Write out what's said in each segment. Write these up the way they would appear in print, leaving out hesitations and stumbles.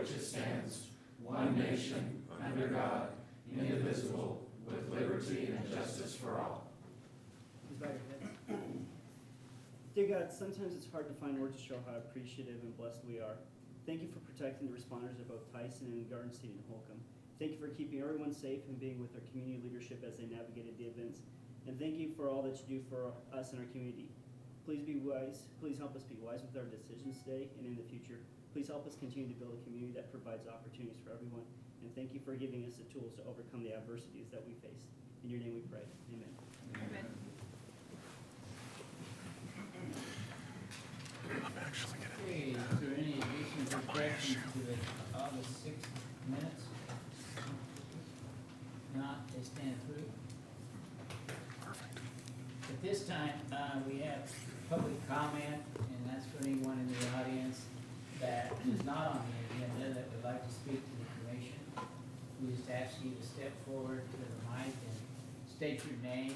which it stands, one nation, under God, indivisible, with liberty and justice for all. Please bow your heads. Dear God, sometimes it's hard to find words to show how appreciative and blessed we are. Thank you for protecting the responders at both Tyson and Garden State and Holcomb. Thank you for keeping everyone safe and being with our community leadership as they navigated the events. And thank you for all that you do for us and our community. Please be wise. Please help us be wise with our decisions today and in the future. Please help us continue to build a community that provides opportunities for everyone. And thank you for giving us the tools to overcome the adversities that we face. In your name we pray. Amen. Amen. Okay, is there any additions or corrections to the August 6th minutes? Not, they stand approved. At this time, we have public comment, and that's for anyone in the audience that is not on the agenda that would like to speak to the commission. We just ask you to step forward to the mic and state your name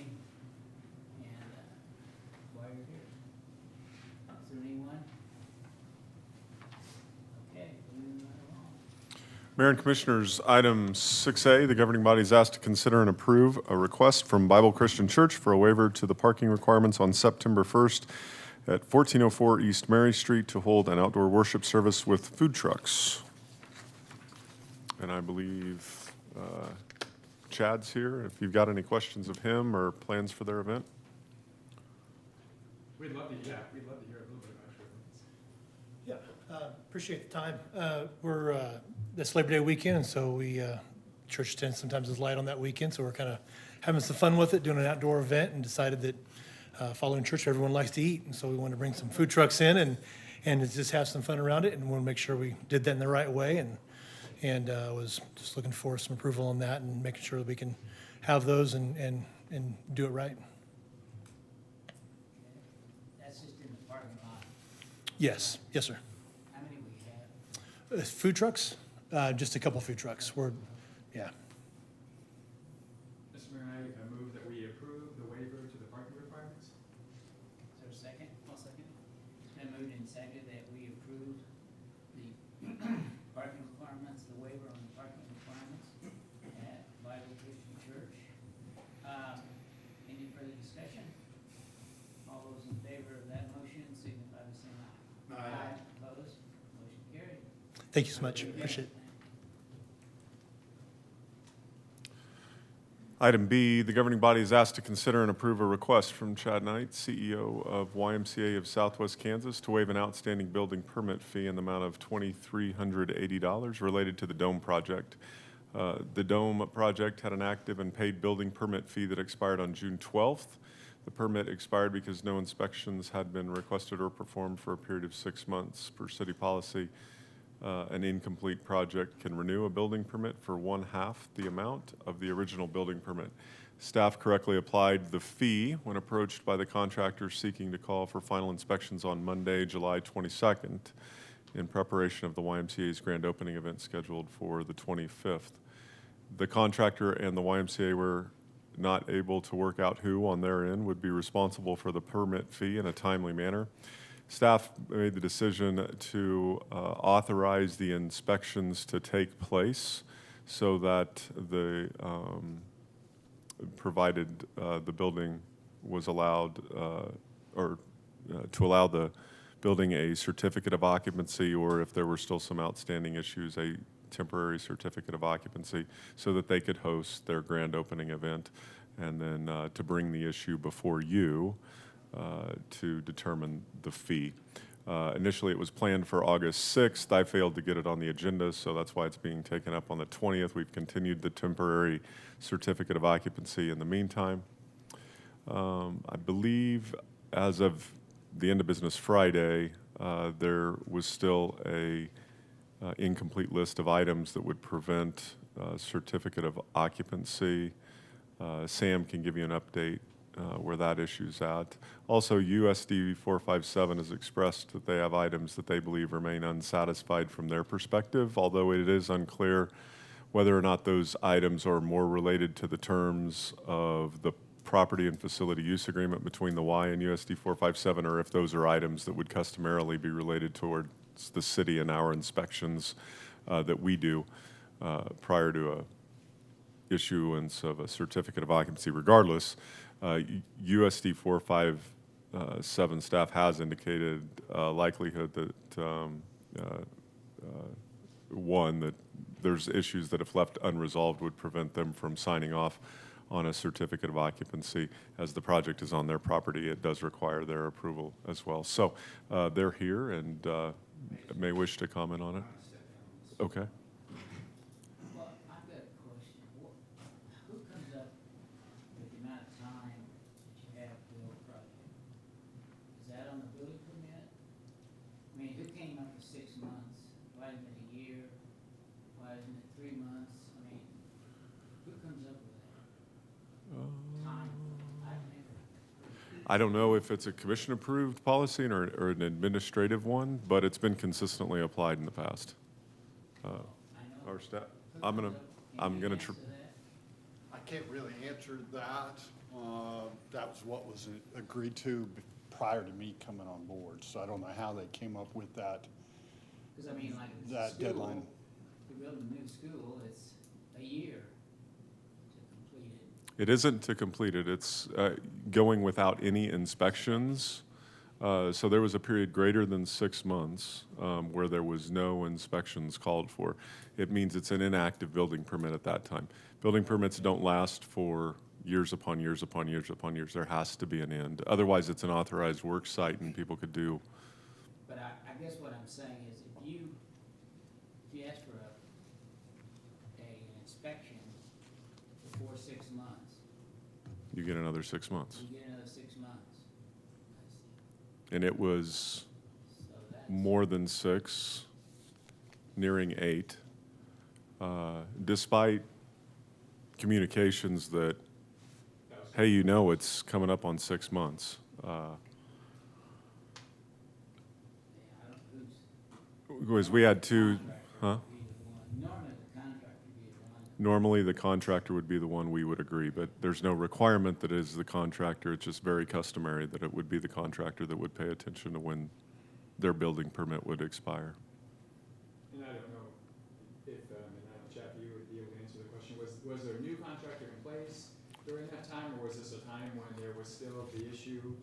and why you're here. Is there anyone? Okay, moving right along. Mayor and Commissioners, item 6A, the governing body is asked to consider and approve a request from Bible Christian Church for a waiver to the parking requirements on September 1st at 1404 East Mary Street to hold an outdoor worship service with food trucks. And I believe Chad's here, if you've got any questions of him or plans for their event. We'd love to hear a little bit about your events. Yeah, appreciate the time. We're, this Labor Day weekend, and so we, church tends sometimes is light on that weekend, so we're kind of having some fun with it, doing an outdoor event, and decided that following church, everyone likes to eat, and so we wanted to bring some food trucks in and just have some fun around it, and want to make sure we did that in the right way, and was just looking for some approval on that and making sure that we can have those and do it right. That's just in the parking lot. Yes, yes, sir. How many we have? Food trucks, just a couple food trucks. Yeah. Mr. Mayor, I move that we approve the waiver to the parking requirements. Is there a second? I'll second. It's been moved and seconded that we approve the parking requirements, the waiver on the parking requirements at Bible Christian Church. Any further discussion? All those in favor of that motion signify by saying aye. Aye. Opposed? Motion carried. Thank you so much. Appreciate it. Item B, the governing body is asked to consider and approve a request from Chad Knight, CEO of YMCA of Southwest Kansas, to waive an outstanding building permit fee in the amount of $2,380 related to the Dome project. The Dome project had an active and paid building permit fee that expired on June 12th. The permit expired because no inspections had been requested or performed for a period of 6 months. Per city policy, an incomplete project can renew a building permit for 1/2 the amount of the original building permit. Staff correctly applied the fee when approached by the contractor seeking to call for final inspections on Monday, July 22nd, in preparation of the YMCA's grand opening event scheduled for the 25th. The contractor and the YMCA were not able to work out who on their end would be responsible for the permit fee in a timely manner. Staff made the decision to authorize the inspections to take place so that the provided the building was allowed to allow the building a certificate of occupancy, or if there were still some outstanding issues, a temporary certificate of occupancy, so that they could host their grand opening event, and then to bring the issue before you to determine the fee. Initially, it was planned for August 6th. I failed to get it on the agenda, so that's why it's being taken up on the 20th. We've continued the temporary certificate of occupancy in the meantime. I believe as of the end of business Friday, there was still a incomplete list of items that would prevent certificate of occupancy. Sam can give you an update where that issue's at. Also, USD 457 has expressed that they have items that they believe remain unsatisfied from their perspective, although it is unclear whether or not those items are more related to the terms of the property and facility use agreement between the Y and USD 457, or if those are items that would customarily be related towards the city and our inspections that we do prior to a issuance of a certificate of occupancy. Regardless, USD 457 staff has indicated likelihood that one, that there's issues that if left unresolved would prevent them from signing off on a certificate of occupancy. As the project is on their property, it does require their approval as well. So they're here and may wish to comment on it. Okay. Well, I've got a question. Who comes up with the amount of time that you have to build a project? Is that on the building permit? I mean, who came up with 6 months? Why isn't it a year? Why isn't it 3 months? I mean, who comes up with that? Time? I've never. I don't know if it's a commission-approved policy or an administrative one, but it's been consistently applied in the past. I know. Our staff, Who I'm comes gonna, up- I'm can you gonna, answer that? I can't really answer that. That was what was agreed to prior to me coming on board, so I don't know how they came up with that. Because I mean, like, if it's a That school, deadline. to build a new school, it's a year to complete it. it isn't to complete it, it's going without any inspections. So there was a period greater than 6 months where there was no inspections called for. It means it's an inactive building permit at that time. Building permits don't last for years upon years upon years upon years. There has to be an end. Otherwise, it's an authorized work site and people could do. But I guess what I'm saying is if you ask for an inspection before 6 months, You get another 6 months. you get another 6 months. And it was So that's, more than 6, nearing 8, despite communications that, hey, you know it's coming up on 6 months. I don't, who's. Because we had two, huh? Contractor would be the one. Normally, the contractor would be the one. Normally, the contractor would be the one we would agree, but there's no requirement that it is the contractor. It's just very customary that it would be the contractor that would pay attention to when their building permit would expire. And I don't know if, and I know, Jeff, you would be able to answer the question, was there a new contractor in place during that time, or was this a time when there was still the issue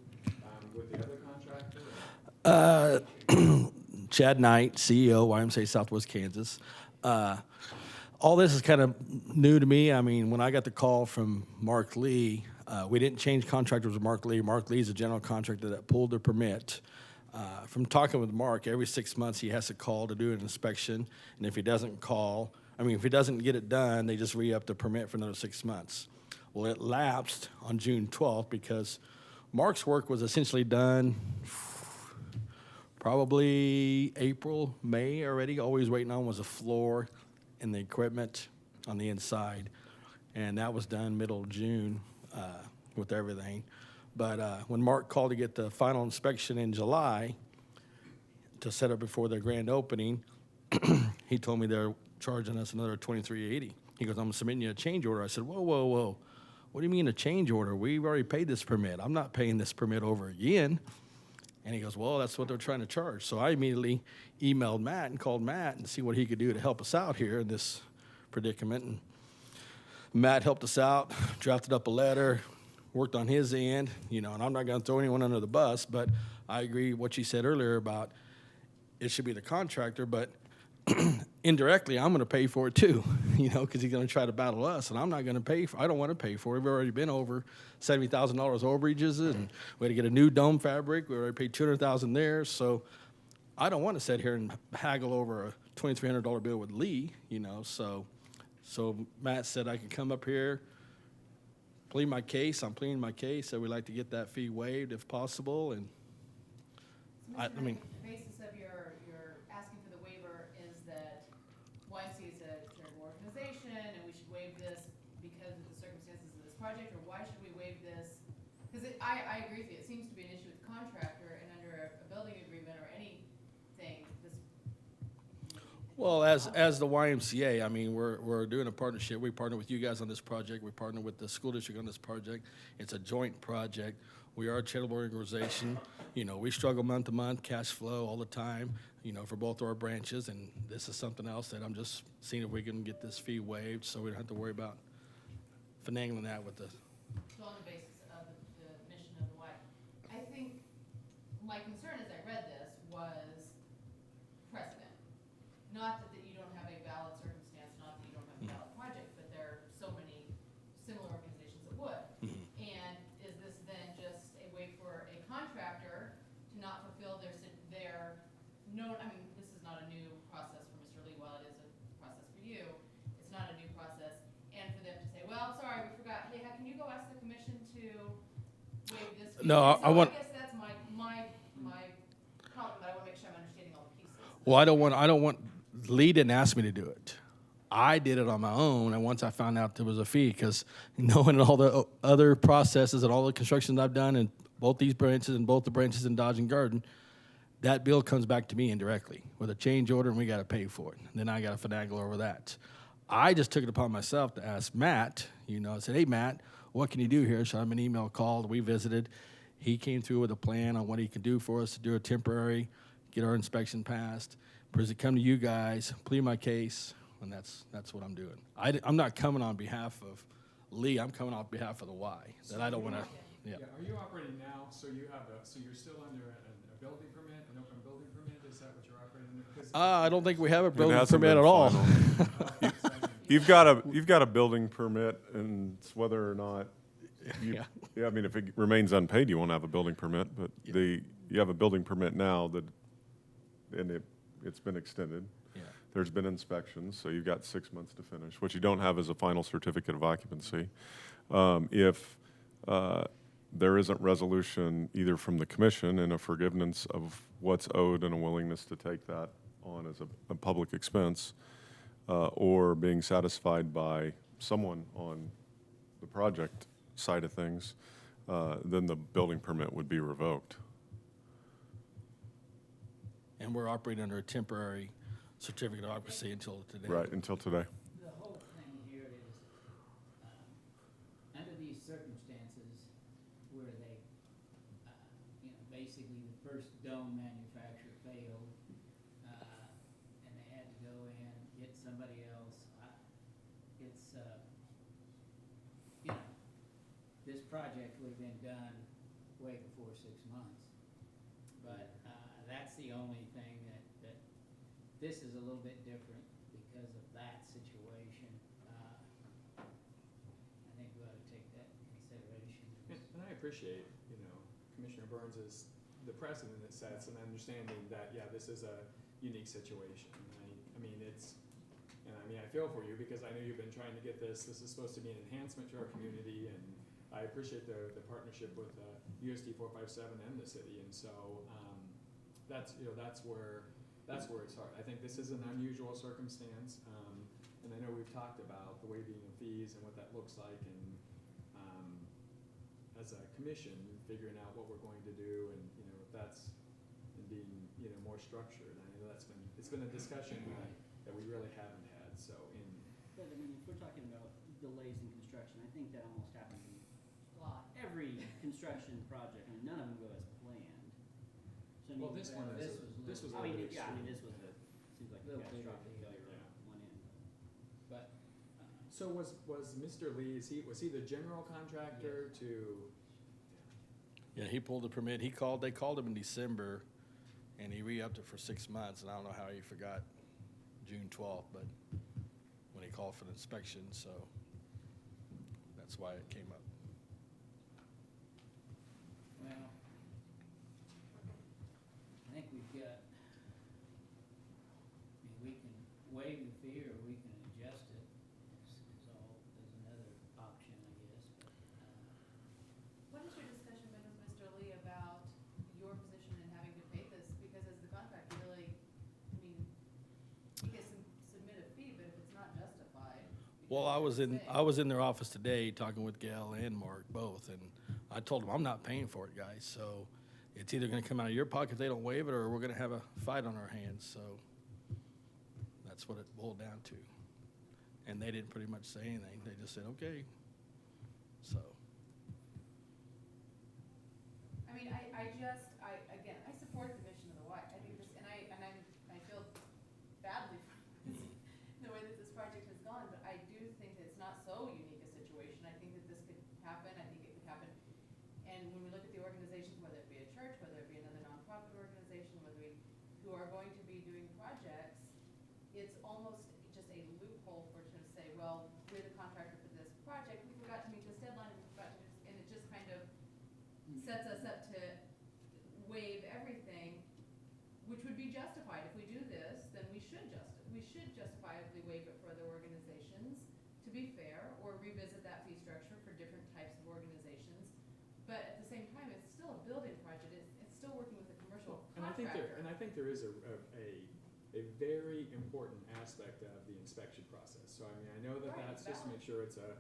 with the other contractor? Chad Knight, CEO, YMCA Southwest Kansas. All this is kind of new to me. I mean, when I got the call from Mark Lee, we didn't change contractors with Mark Lee. Mark Lee is a general contractor that pulled the permit. From talking with Mark, every 6 months he has to call to do an inspection, and if he doesn't call, if he doesn't get it done, they just re-up the permit for another 6 months. Well, it lapsed on June 12th because Mark's work was essentially done probably April, May already. All he was waiting on was a floor and the equipment on the inside. And that was done middle of June with everything. But when Mark called to get the final inspection in July to set up before their grand opening, he told me they're charging us another $23.80. He goes, I'm submitting you a change order. I said, whoa, whoa, whoa. What do you mean a change order? We've already paid this permit. I'm not paying this permit over again. And he goes, well, that's what they're trying to charge. So I immediately emailed Matt and called Matt and see what he could do to help us out here in this predicament. And Matt helped us out, drafted up a letter, worked on his end, and I'm not going to throw anyone under the bus, but I agree with what you said earlier about it should be the contractor, but indirectly, I'm going to pay for it too, because he's going to try to battle us, and I'm not going to pay for. I don't want to pay for it. We've already been over $70,000 overages, and we had to get a new dome fabric. We already paid $200,000 there, so I don't want to sit here and haggle over a $2,300 bill with Lee, So Matt said I could come up here, plead my case. I'm pleading my case. So we'd like to get that fee waived if possible, and So, I Mr. mean. The basis of your asking for the waiver is that YMCA is a charitable organization and we should waive this because of the circumstances of this project, or why should we waive this? Because I agree with you, it seems to be an issue with the contractor, and under a building agreement or anything, this. Well, as the YMCA, we're doing a partnership. We partner with you guys on this project. We partner with the school district on this project. It's a joint project. We are a charitable organization. You know, we struggle month to month, cash flow all the time, you know, for both of our branches. And this is something else that I'm just seeing if we can get this fee waived so we don't have to worry about finagling that with the, So on the basis of the mission of the Y. I think my concern as I read this was precedent. Not that you don't have a valid circumstance, not that you don't have a valid project, but there are so many similar organizations that would. And is this then just a way for a contractor to not fulfill their no, I mean, this is not a new process for Mr. Lee, while it is a process for you, it's not a new process. And for them to say, well, sorry, we forgot, hey, can you go ask the commission to waive this fee? No, And I want- I guess that's my problem, but I wanna make sure I'm understanding all the pieces. well, I don't want, Lee didn't ask me to do it. I did it on my own, and once I found out there was a fee, because knowing all the other processes and all the constructions I've done in both these branches and both the branches in Dodge and Garden, that bill comes back to me indirectly with a change order, and we got to pay for it. And then I got to finagle over that. I just took it upon myself to ask Matt. You know, I said, "Hey, Matt, what can you do here?" So I'm an email called. We visited. He came through with a plan on what he can do for us to do a temporary, get our inspection passed, come to you guys, plead my case, and that's what I'm doing. I'm not coming on behalf of Lee. I'm coming on behalf of the Y. That I don't want to. Yeah. Are you operating now, so you're still under a building permit, an open building permit? Is that what you're operating under? 'Cause- I don't think we have a building hasn't permit been at all. final. You've got a building permit, and it's whether or not Yeah. yeah, I mean, if it remains unpaid, you won't have a building permit, but you have a building permit now and it's been extended. Yeah. There's been inspections, so you've got 6 months to finish. What you don't have is a final certificate of occupancy. If there isn't resolution either from the commission and a forgiveness of what's owed and a willingness to take that on as a public expense, or being satisfied by someone on the project side of things, then the building permit would be revoked. And we're operating under a temporary certificate of occupancy until today. Right, until today. The whole thing here is, under these circumstances where they, basically the first dome manufacturer failed, and they had to go in, get somebody else, this project would have been done way before 6 months. But, that's the only thing that this is a little bit different because of that situation. I think we ought to take that in consideration. And I appreciate, Commissioner Burns's, the precedent it sets and understanding that, yeah, this is a unique situation. I feel for you because I know you've been trying to get this. This is supposed to be an enhancement to our community, and I appreciate the partnership with USD 457 and the city. And so that's where it's hard. I think this is an unusual circumstance, and I know we've talked about the waiving of fees and what that looks like, and as a commission, figuring out what we're going to do, and if that's being more structured. I know it's been a discussion that we really haven't had. So But I mean, if we're talking about delays in construction, I think that almost happens in A lot. every construction project. I mean, none of them go as planned. So I mean, well, this one this is was a I mean, little bit yeah, I mean, extreme. this was seems like a Little bigger catastrophic deal. failure Yeah. on one end. But, So was Mr. Lee, was he the general contractor to? Yeah, he pulled the permit. They called him in December, and he re-upped it for 6 months, and I don't know how he forgot June 12th, but when he called for the inspection, so that's why it came up. well, I think we've got, we can waive the fee or we can adjust it, is another option, I guess, but, What is your discussion been with Mr. Lee about your position in having to pay this? Because as the contractor, really, you can submit a fee, but if it's not justified. Well, I because was you're I was in their office today talking with Gail and Mark both, and I told them I'm not paying for it, guys. So it's either going to come out of your pocket if they don't waive it, or we're going to have a fight on our hands. So that's what it boiled down to. And they didn't pretty much say anything. They just said okay. So mean, again, I support the mission of the Y, I think this, and I feel badly for the way that this project has gone, but I do think that it's not so unique a situation. I think that this could happen, I think it could happen. And when we look at the organizations, whether it be a church, whether it be another nonprofit organization, who are going to be doing projects, it's almost just a loophole for to say, well, we're the contractor for this project, we forgot to meet this deadline, we forgot to, and it just kind of sets us up to waive everything, which would be justified. If we do this, then we should justifiably waive it for other organizations, to be fair, or revisit that fee structure for different types of organizations. But at the same time, it's still a building project, it's still working with a commercial And I contractor. think there is a very important aspect of the inspection process. So I mean, I know that Right, that's just to valid. make sure it's a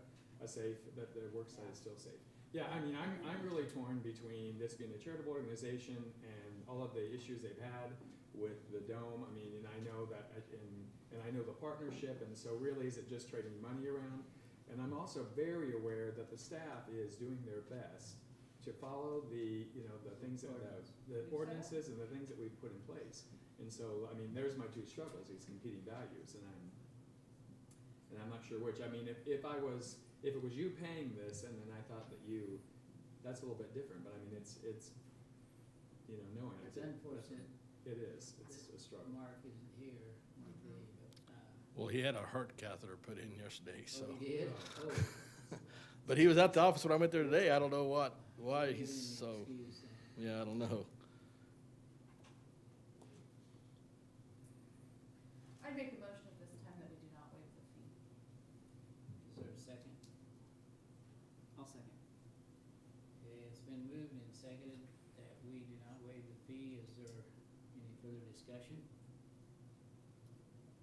safe, that the work site is still safe. Yeah, I mean, I'm really torn between this being a charitable organization and all of the issues they've had with the dome. I mean, and I know that, and I know the partnership, and so really is it just trading money around? And I'm also very aware that the staff is doing their best to follow the things that, the ordinances and the things that we've put in place. And so, I mean, there's my two struggles, these competing values, and I'm not sure which. I mean, if it was you paying this and then I thought that that's a little bit different, but I mean, it's knowing. It's unfortunate It is, it's a struggle. Mark isn't here, Monday, but, Well, he had a heart catheter put in yesterday, so. oh, he did? Oh. But he was at the office when I went there today. I don't know why Give he's him an so, excuse then. yeah, I don't know. I make a motion at this time that we do not waive the fee. Is there a second? I'll second. Okay, it's been moved and seconded that we do not waive the fee. Is there any further discussion?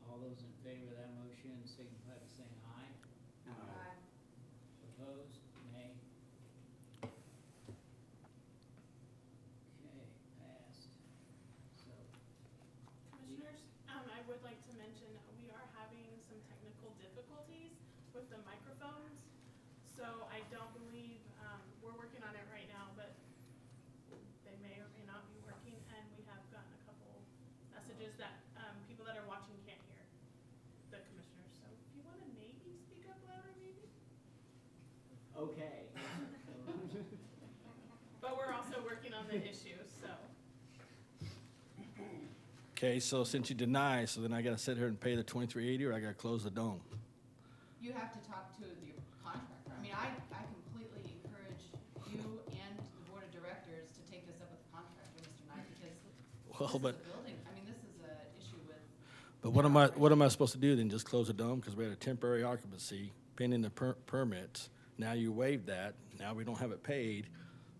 All those in favor of that motion signify by saying aye. Aye. Opposed? Nay. Okay, passed. So, Commissioners, I would like to mention, we are having some technical difficulties with the microphones. So I don't believe, we're working on it right now, but they may or may not be working. And we have gotten a couple messages that, people that are watching can't hear the commissioners. So if you wanna maybe speak up louder, maybe? okay. But we're also working on the issue, so. Okay, so since you deny, so then I gotta sit here and pay the $23.80, or I gotta close the dome? You have to talk to the contractor. I mean, I completely encourage you and the board of directors to take this up with the contractor, Mr. Knight, because Well, this is but, a building, I mean, this is an issue with. but what am I supposed to do then? Just close the dome? Because we had a temporary occupancy pending the permits. Now you waived that. Now we don't have it paid.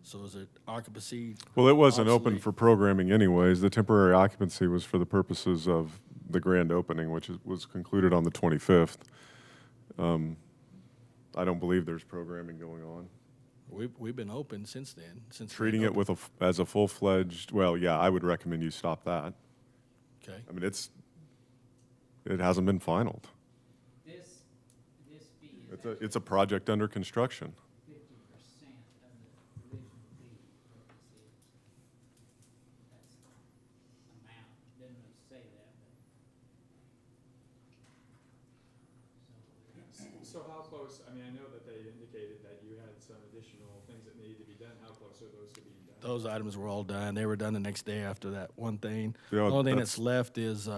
So is it occupancy? Well, it wasn't open obsolete? for programming anyways. The temporary occupancy was for the purposes of the grand opening, which was concluded on the 25th. I don't believe there's programming going on. We've been open since then, since. the Treating it open- with as a full-fledged, well, yeah, I would recommend you stop that. Okay. I mean, it hasn't been finalized. This fee is It's a project under construction. 50% of the original fee, what this is. That's amount, didn't really say that, but. So how close, I mean, I know that they indicated that you had some additional things that needed to be done. How close are those to being done? Those items were all done. They were done the next day after that one thing. Yeah, The only thing that's- that's left is,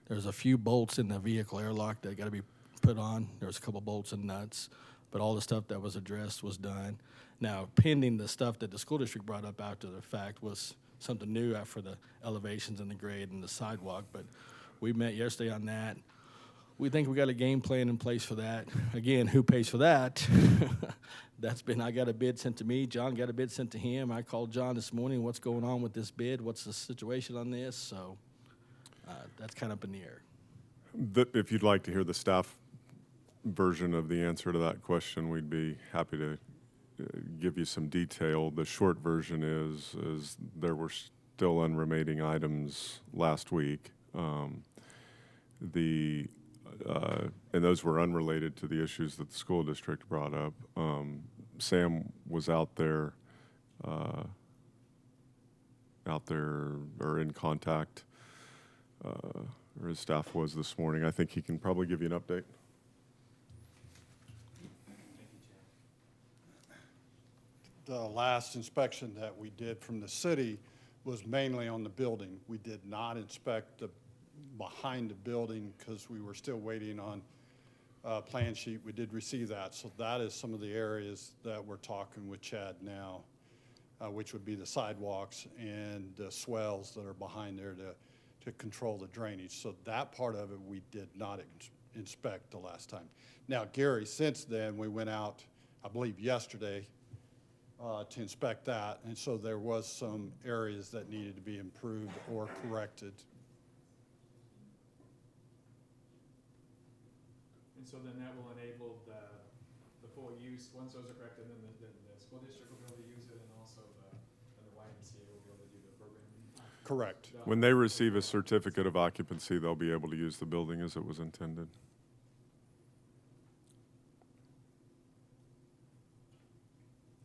there's a few bolts in the vehicle airlock that gotta be put on. There's a couple bolts and nuts, but all the stuff that was addressed was done. Now, pending the stuff that the school district brought up after the fact was something new after the elevations and the grade and the sidewalk, but we met yesterday on that. We think we got a game plan in place for that. Again, who pays for that? I got a bid sent to me. John got a bid sent to him. I called John this morning, what's going on with this bid? What's the situation on this? So that's kind of up in the air. If you'd like to hear the staff version of the answer to that question, we'd be happy to give you some detail. The short version is there were still unremaining items last week. And those were unrelated to the issues that the school district brought up. Sam was out there out there or in contact, or his staff was this morning. I think he can probably give you an update. The last inspection that we did from the city was mainly on the building. We did not inspect the behind the building because we were still waiting on a plan sheet. We did receive that. So that is some of the areas that we're talking with Chad now, which would be the sidewalks and the swells that are behind there to control the drainage. So that part of it we did not inspect the last time. Now, Gary, since then, we went out, I believe yesterday, to inspect that, and so there was some areas that needed to be improved or corrected. And so then that will enable the full use, once those are corrected, then the school district will be able to use it, and also the YMCA will be able to do the programming. Correct. When they receive a certificate of occupancy, they'll be able to use the building as it was intended.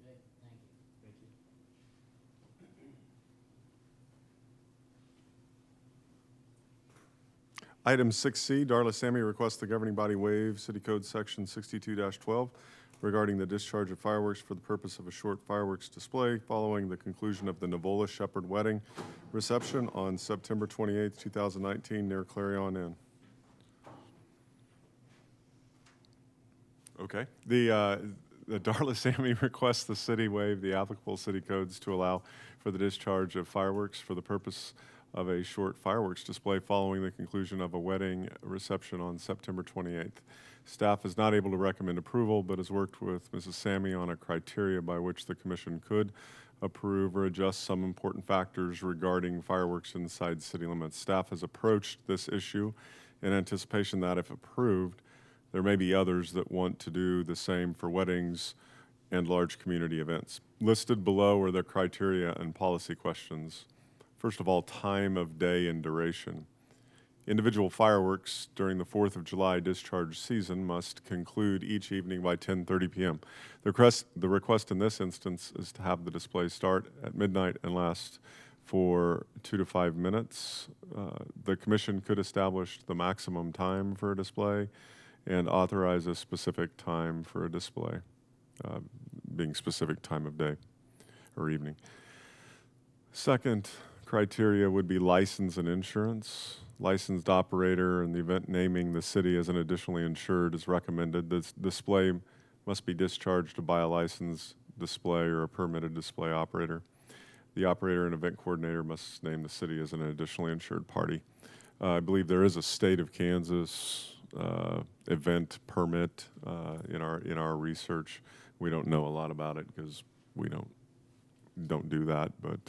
Good, thank you. Thank you. Item 6C, Darla Sammy requests the governing body waive City Code Section 62-12 regarding the discharge of fireworks for the purpose of a short fireworks display following the conclusion of the Navola Shepherd Wedding reception on September 28, 2019, near Clarion Inn. Okay. The Darla Sammy requests the city waive the applicable city codes to allow for the discharge of fireworks for the purpose of a short fireworks display following the conclusion of a wedding reception on September 28th. Staff is not able to recommend approval, but has worked with Mrs. Sammy on a criteria by which the commission could approve or adjust some important factors regarding fireworks inside city limits. Staff has approached this issue in anticipation that, if approved, there may be others that want to do the same for weddings and large community events. Listed below are the criteria and policy questions. First of all, time of day and duration. Individual fireworks during the 4th of July discharge season must conclude each evening by 10:30 p.m. The request in this instance is to have the display start at midnight and last for 2 to 5 minutes. The commission could establish the maximum time for a display and authorize a specific time for a display, being specific time of day or evening. Second criteria would be license and insurance. Licensed operator and the event naming the city as an additionally insured is recommended. This display must be discharged by a licensed display or a permitted display operator. The operator and event coordinator must name the city as an additionally insured party. I believe there is a state of Kansas event permit in our research. We don't know a lot about it because we don't do that, but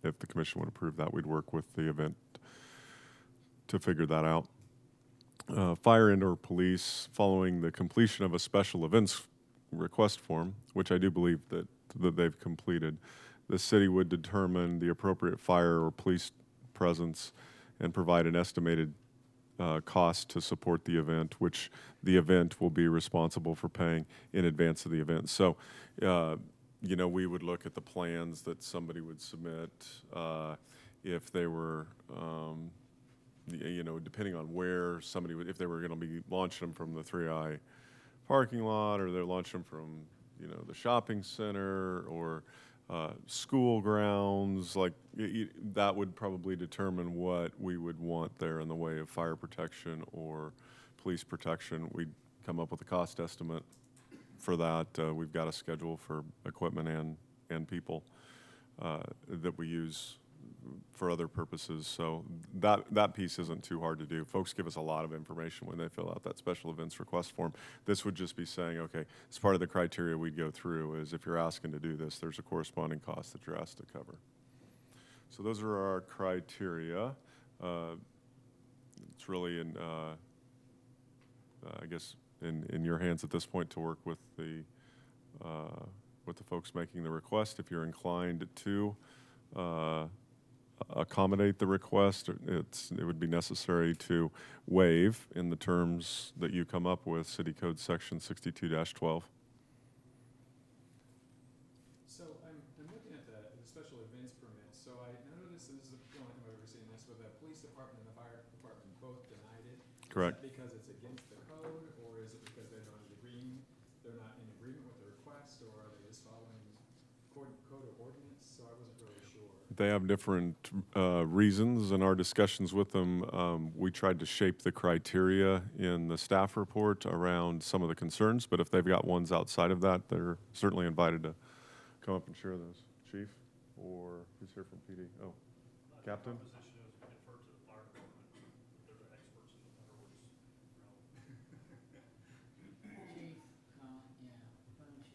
if the commission would approve that, we'd work with the event to figure that out. Fire and/or police, following the completion of a special events request form, which I do believe that they've completed, the city would determine the appropriate fire or police presence and provide an estimated cost to support the event, which the event will be responsible for paying in advance of the event. So, we would look at the plans that somebody would submit if they were, depending on where somebody would, if they were going to be launching them from the 3i parking lot, or they're launching them from, the shopping center or school grounds, that would probably determine what we would want there in the way of fire protection or police protection. We'd come up with a cost estimate for that. We've got a schedule for equipment and people that we use for other purposes. So that piece isn't too hard to do. Folks give us a lot of information when they fill out that special events request form. This would just be saying, okay, as part of the criteria we'd go through is if you're asking to do this, there's a corresponding cost that you're asked to cover. So those are our criteria. It's really I guess in your hands at this point to work with the folks making the request. If you're inclined to accommodate the request, it would be necessary to waive in the terms that you come up with City Code Section 62-12. So I'm looking at the special events permit. So I noticed, this is the only time I've ever seen this, where the police department and the fire department both denied it. Correct. Is that because it's against the code, or is it because they're not in agreement with the request, or are they just following code or ordinance? So I wasn't really sure. They have different reasons. In our discussions with them, we tried to shape the criteria in the staff report around some of the concerns, but if they've got ones outside of that, they're certainly invited to come up and share those. Chief, or who's here from PD? Oh, Captain? Position is defer to the fire department. They're the experts in the fireworks realm. Chief, yeah, why don't you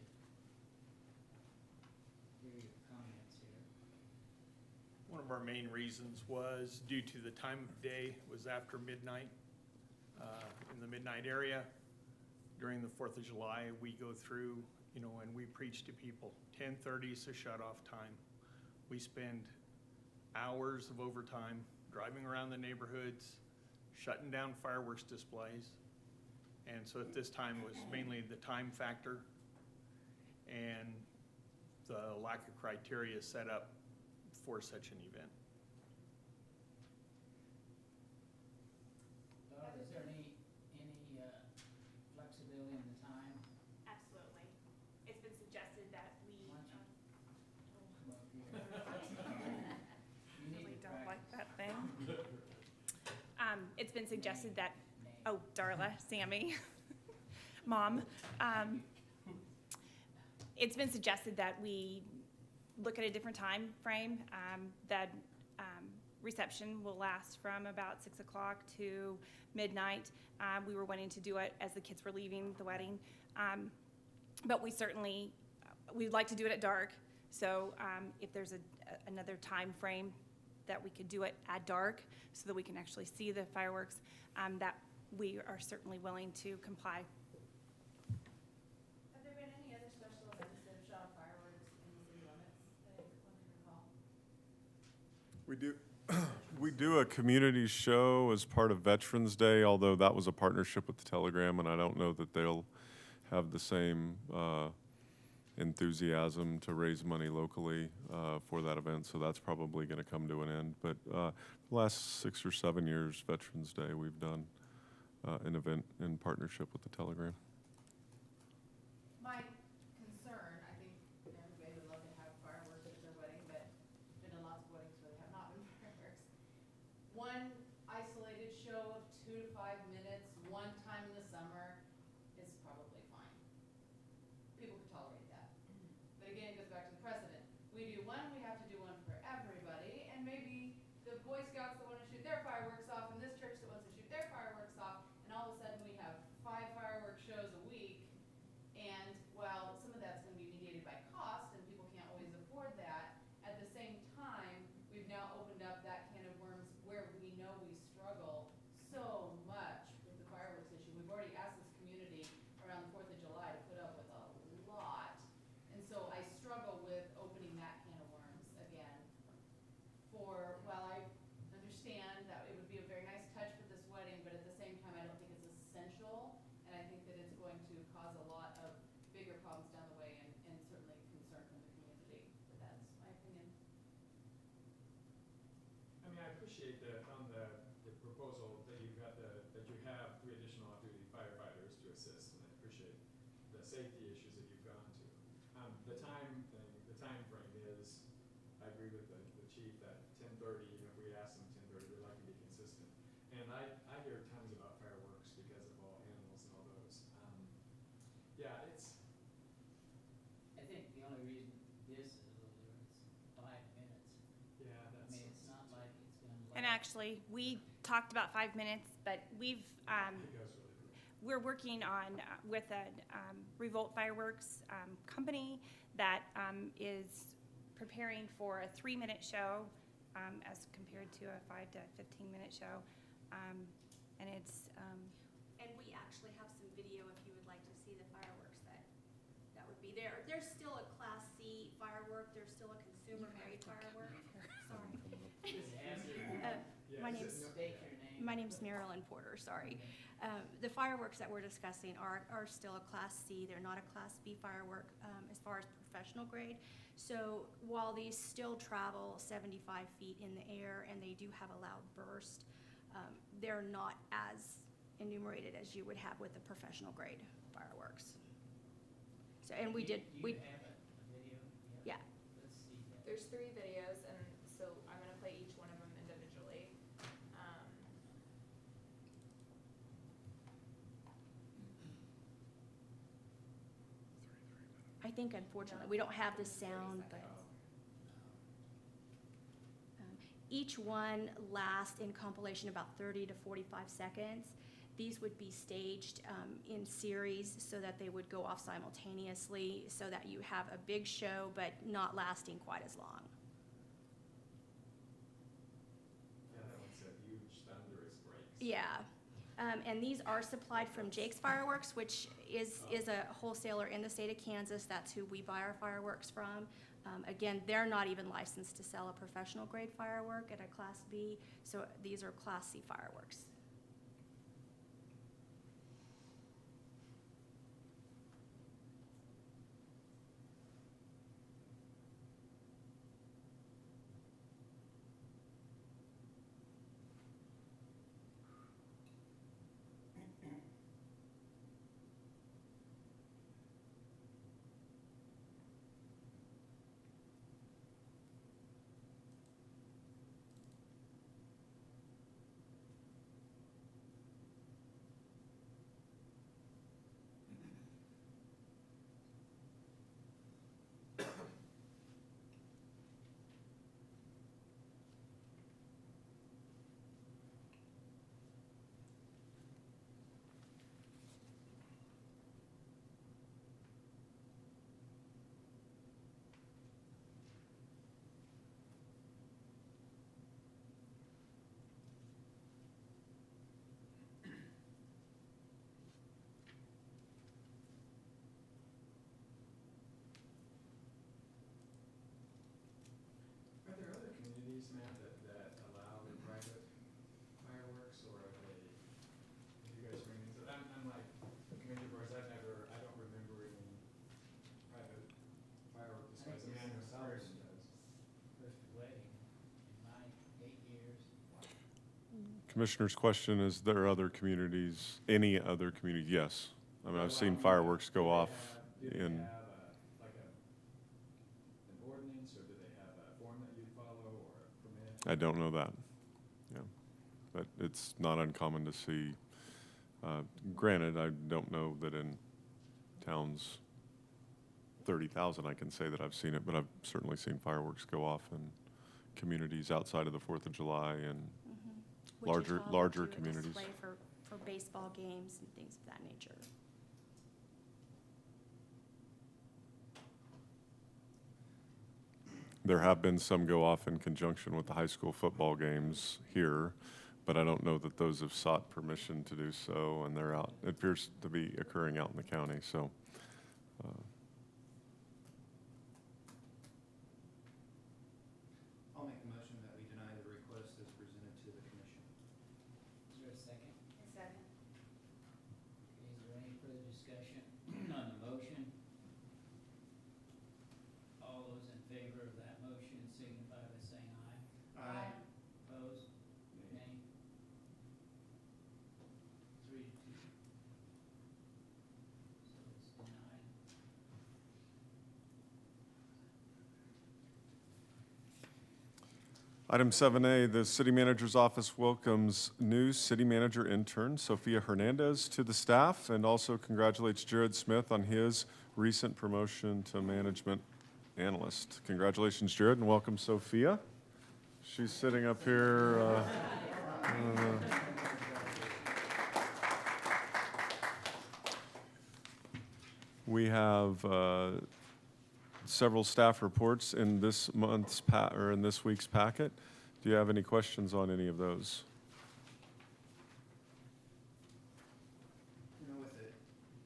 hear your comments here? One of our main reasons was due to the time of day was after midnight, in the midnight area. During the 4th of July, we go through, and we preach to people. 10:30 is the shut-off time. We spend hours of overtime driving around the neighborhoods, shutting down fireworks displays. And so at this time, it was mainly the time factor and the lack of criteria set up for such an event. Donna, is there any flexibility in the time? Absolutely. It's been suggested that we, Why don't you come up here? You need really to don't like practice. that thing. It's been suggested that, Name. oh, Darla, Sammy, Mom. It's been suggested that we look at a different time frame, that reception will last from about 6 o'clock to midnight. We were wanting to do it as the kids were leaving the wedding. But we'd like to do it at dark. So if there's another time frame that we could do it at dark so that we can actually see the fireworks, that we are certainly willing to comply. Have there been any other special events that have shot fireworks in the city limits that anyone can recall? We do a community show as part of Veterans Day, although that was a partnership with the Telegram, and I don't know that they'll have the same enthusiasm to raise money locally for that event, so that's probably going to come to an end. But the last 6 or 7 years, Veterans Day, we've done an event in partnership with the Telegram. My concern, I think everybody would love to have fireworks at their wedding, but been in lots of weddings where there have not been fireworks. One isolated show of 2 to 5 minutes, one time in the summer is probably fine. People could tolerate that. But again, it goes back to the precedent. We do one, we have to do one for everybody, and maybe the Boy Scouts that want to shoot their fireworks off, and this church that wants to shoot their fireworks off, and all of a sudden we have 5 fireworks shows a week. And while some of that's going to be mediated by cost, and people can't always afford that, at the same time, we've now opened up that can of worms where we know we struggle so much with the fireworks issue. We've already asked this community around the 4th of July to put up with a lot. And so I struggle with opening that can of worms again. While I understand that it would be a very nice touch for this wedding, but at the same time, I don't think it's essential. And I think that it's going to cause a lot of bigger problems down the way, and certainly concern from the community. But that's my opinion. I mean, I appreciate on the proposal that you have 3 additional off-duty firefighters to assist, and I appreciate the safety issues that you've gone to. The time frame is, I agree with the chief that 10:30, even if we ask them 10:30, we'd like to be consistent. And I hear tons about fireworks because of all animals and all those. Yeah, I think the only reason this is a little different is 5 minutes. yeah, I that's. mean, it's not like it's going to last. And actually, we talked about 5 minutes, but It goes really quick. we're working on, with a Revolt Fireworks company that is preparing for a 3-minute show as compared to a 5 to 15-minute show. And it's, And we actually have some video if you would like to see the fireworks that would be there. There's still a Class C firework, there's still a consumer grade firework. Sorry. My name's State your name. My name's Marilyn Porter, sorry. The fireworks that we're discussing are still a Class C. They're not a Class B firework as far as professional grade. So while these still travel 75 feet in the air and they do have a loud burst, they're not as enumerated as you would have with the professional grade fireworks. So, and we did, Do you have a video? yeah. Let's see that. There's 3 videos, and so I'm gonna play each one of them individually. I think unfortunately, we don't have the sound, but. Each one lasts in compilation about 30 to 45 seconds. These would be staged in series so that they would go off simultaneously so that you have a big show but not lasting quite as long. Yeah, that one's a huge thunderous breaks. Yeah, and these are supplied from Jake's Fireworks, which is a wholesaler in the state of Kansas. That's who we buy our fireworks from. Again, they're not even licensed to sell a professional grade firework at a Class B, so these are Class C fireworks. Are there other communities, Matt, that allow the private fireworks, or are they, do you guys bring into, I'm like, community boards, I don't remember any private firework displays. I mean, I know Southern does. First wedding in my 8 years. Commissioner's question, is there other communities, any other community? Yes. I mean, I've seen fireworks go off Do they in, have an ordinance, or do they have a form that you follow, or a permit? I don't know that. Yeah. But it's not uncommon to see. Granted, I don't know that in towns 30,000, I can say that I've seen it, but I've certainly seen fireworks go off in communities outside of the 4th of July and larger communities. Display for baseball games and things of that nature. There have been some go off in conjunction with the high school football games here, but I don't know that those have sought permission to do so, and they're out. It appears to be occurring out in the county, so. I'll make a motion that we deny the request as presented to the commission. Is there a second? A second. Okay, is there any further discussion on the motion? All those in favor of that motion signify by saying aye. Opposed? Nay? 3 to 2. So it's denied. Item 7A, the city manager's office welcomes new city manager intern Sophia Hernandez to the staff, and also congratulates Jared Smith on his recent promotion to management analyst. Congratulations, Jared, and welcome, Sophia. She's sitting up here. We have several staff reports in this month's or in this week's packet. Do you have any questions on any of those? You know, with it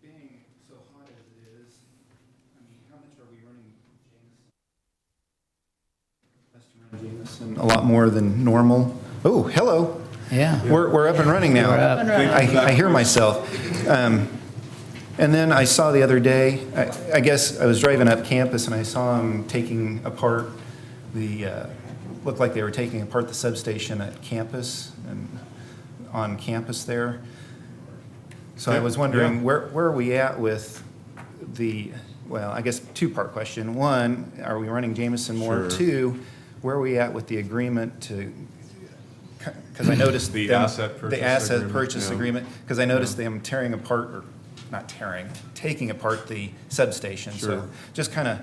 being so hot as it is, I mean, how much are we running Jameson? A lot more than normal. Oh, hello. Yeah. We're up and running now. We're up and running. I hear myself. And then I saw the other day, I guess I was driving up campus and I saw them taking apart looked like they were taking apart the substation at campus and on campus there. So I was wondering, where are we at with well, I guess two-part question. One, are we running Jameson more? Sure. Two, where are we at with the agreement because I noticed The them- asset purchase The asset agreement, purchase yeah. agreement, because I noticed them tearing apart, or not tearing, taking apart the substation. So Sure. just kind of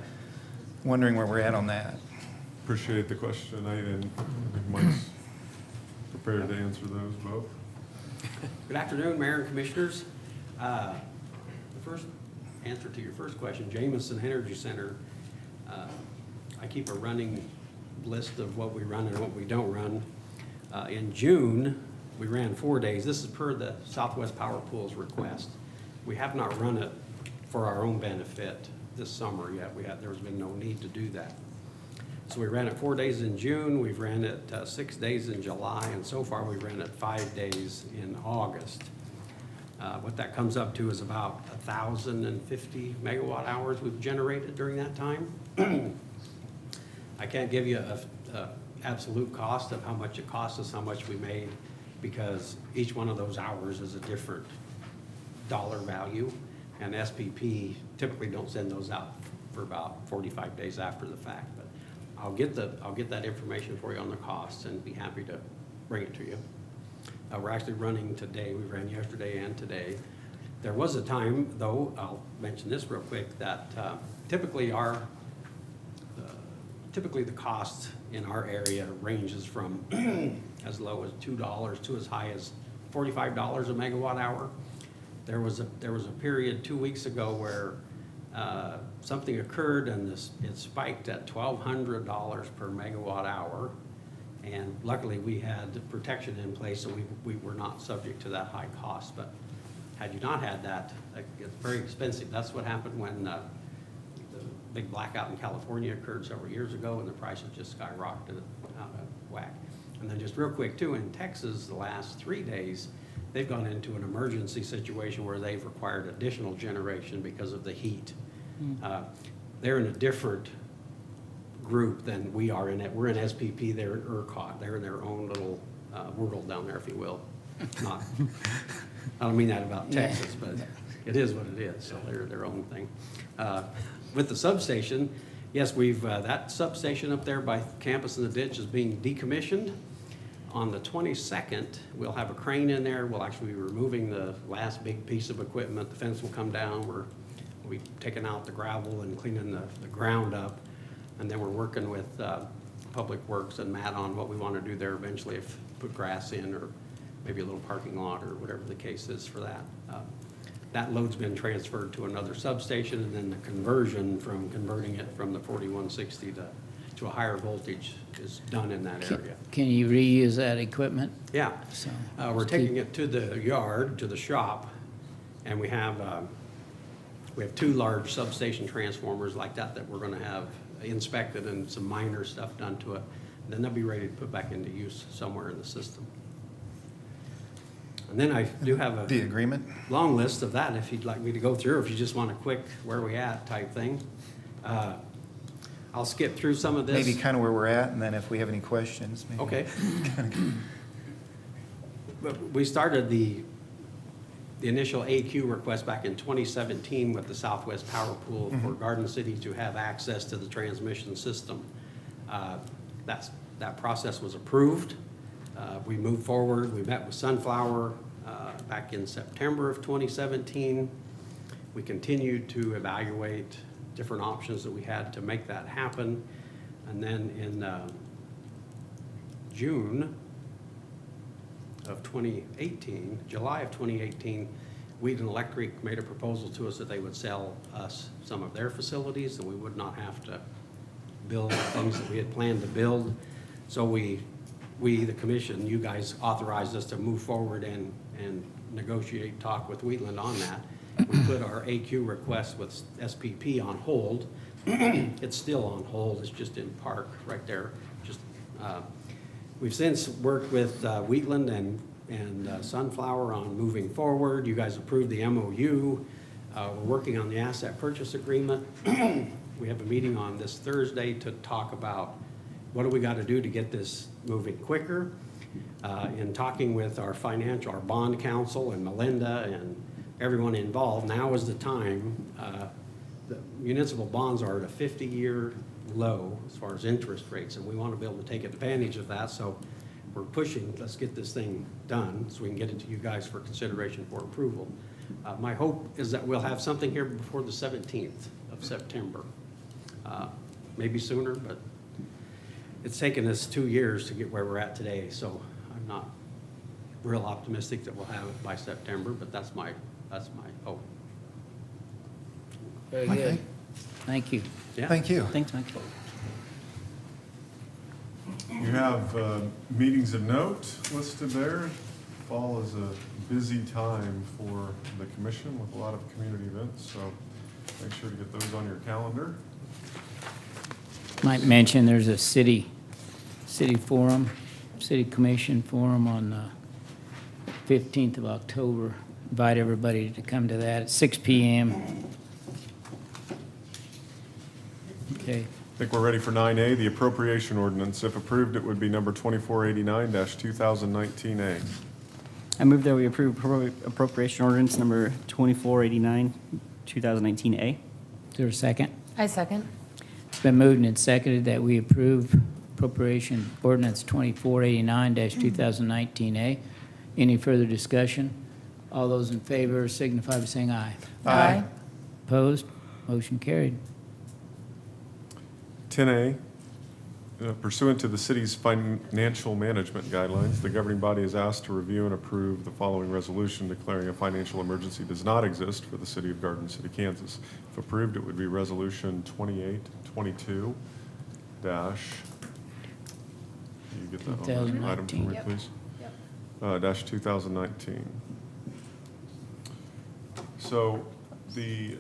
wondering where we're at on that. Appreciate the question, and I think Mike's prepared to answer those both. Good afternoon, Mayor and Commissioners. The first answer to your first question, Jameson Energy Center, I keep a running list of what we run and what we don't run. In June, we ran 4 days. This is per the Southwest Power Pool's request. We have not run it for our own benefit this summer yet. There's been no need to do that. So we ran it 4 days in June, we've ran it 6 days in July, and so far we've ran it 5 days in August. What that comes up to is about 1,050 megawatt hours we've generated during that time. I can't give you a absolute cost of how much it cost us, how much we made, because each one of those hours is a different dollar value, and SPP typically don't send those out for about 45 days after the fact. But I'll get that information for you on the costs and be happy to bring it to you. We're actually running today. We ran yesterday and today. There was a time, though, I'll mention this real quick, that typically the cost in our area ranges from as low as $2 to as high as $45 a megawatt hour. There was a period 2 weeks ago where something occurred and it spiked at $1,200 per megawatt hour. And luckily we had protection in place, so we were not subject to that high cost. But had you not had that, it's very expensive. That's what happened when the big blackout in California occurred several years ago, and the prices just skyrocketed out of whack. And then just real quick too, in Texas, the last 3 days, they've gone into an emergency situation where they've required additional generation because of the heat. They're in a different group than we are in it. We're in SPP, they're in ERCOT. They're in their own little world down there, if you will. Not, I don't mean that about Texas, but it is what it is, so they're their own thing. With the substation, yes, that substation up there by campus in the ditch is being decommissioned. On the 22nd, we'll have a crane in there. We'll actually be removing the last big piece of equipment. The fence will come down. We'll be taking out the gravel and cleaning the ground up. And then we're working with Public Works and Matt on what we want to do there eventually, if put grass in or maybe a little parking lot or whatever the case is for that. That load's been transferred to another substation, and then the conversion from converting it from the 4160 to a higher voltage is done in that area. Can you reuse that equipment? Yeah, So we're taking it to the yard, to the shop, and we have 2 large substation transformers like that we're gonna have inspected and some minor stuff done to it. Then they'll be ready to put back into use somewhere in the system. And then I do have The agreement? long list of that if you'd like me to go through, or if you just want a quick where we at type thing. I'll skip through some of this. Maybe kind of where we're at, and then if we have any questions, maybe. Okay. But we started the initial AQ request back in 2017 with the Southwest Power Pool for Garden City to have access to the transmission system. That process was approved. We moved forward. We met with Sunflower back in September of 2017. We continued to evaluate different options that we had to make that happen. And then in June of 2018, July of 2018, Wheaton Electric made a proposal to us that they would sell us some of their facilities, and we would not have to build the things that we had planned to build. So we, the commission, you guys authorized us to move forward and negotiate, talk with Wheatland on that. We put our AQ request with SPP on hold. It's still on hold, it's just in park right there. We've since worked with Wheatland and Sunflower on moving forward. You guys approved the MOU. We're working on the asset purchase agreement. We have a meeting on this Thursday to talk about what do we got to do to get this moving quicker. In talking with our bond counsel and Melinda and everyone involved, now is the time. The municipal bonds are at a 50-year low as far as interest rates, and we want to be able to take advantage of that. So we're pushing, let's get this thing done so we can get it to you guys for consideration for approval. My hope is that we'll have something here before the 17th of September. Maybe sooner, but it's taken us 2 years to get where we're at today, so I'm not real optimistic that we'll have it by September, but that's my hope. Very Okay. good. Thank you. Yeah. Thank you. Thanks, Mike. You have meetings of note listed there. Fall is a busy time for the commission with a lot of community events, so make sure to get those on your calendar. Might mention there's a city forum, city commission forum on the 15th of October. Invite everybody to come to that at 6 p.m. Okay. I think we're ready for 9A, the appropriation ordinance. If approved, it would be number 2489-2019A. I move that we approve appropriation ordinance number 2489, 2019A. Is there a second? I second. It's been moved and seconded that we approve appropriation ordinance 2489-2019A. Any further discussion? All those in favor signify by saying aye. Aye. Opposed? Motion carried. 10A, pursuant to the city's financial management guidelines, the governing body is asked to review and approve the following resolution declaring a financial emergency does not exist for the city of Garden City, Kansas. If approved, it would be Resolution 2822 dash, you get that on that item for me, 2019. please? Dash 2019. So the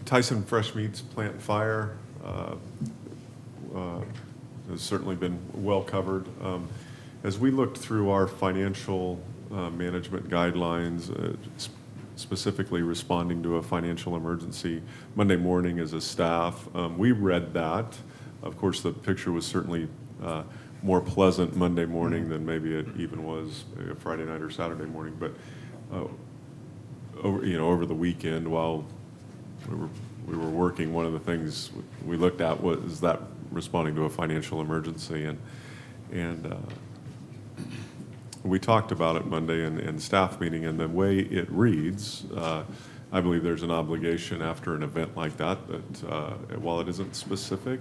Tyson Fresh Meats Plant Fire has certainly been well covered. As we looked through our financial management guidelines, specifically responding to a financial emergency Monday morning as a staff, we read that. Of course, the picture was certainly more pleasant Monday morning than maybe it even was Friday night or Saturday morning. But over the weekend, while we were working, one of the things we looked at was that responding to a financial emergency, and we talked about it Monday in staff meeting, and the way it reads, I believe there's an obligation after an event like that while it isn't specific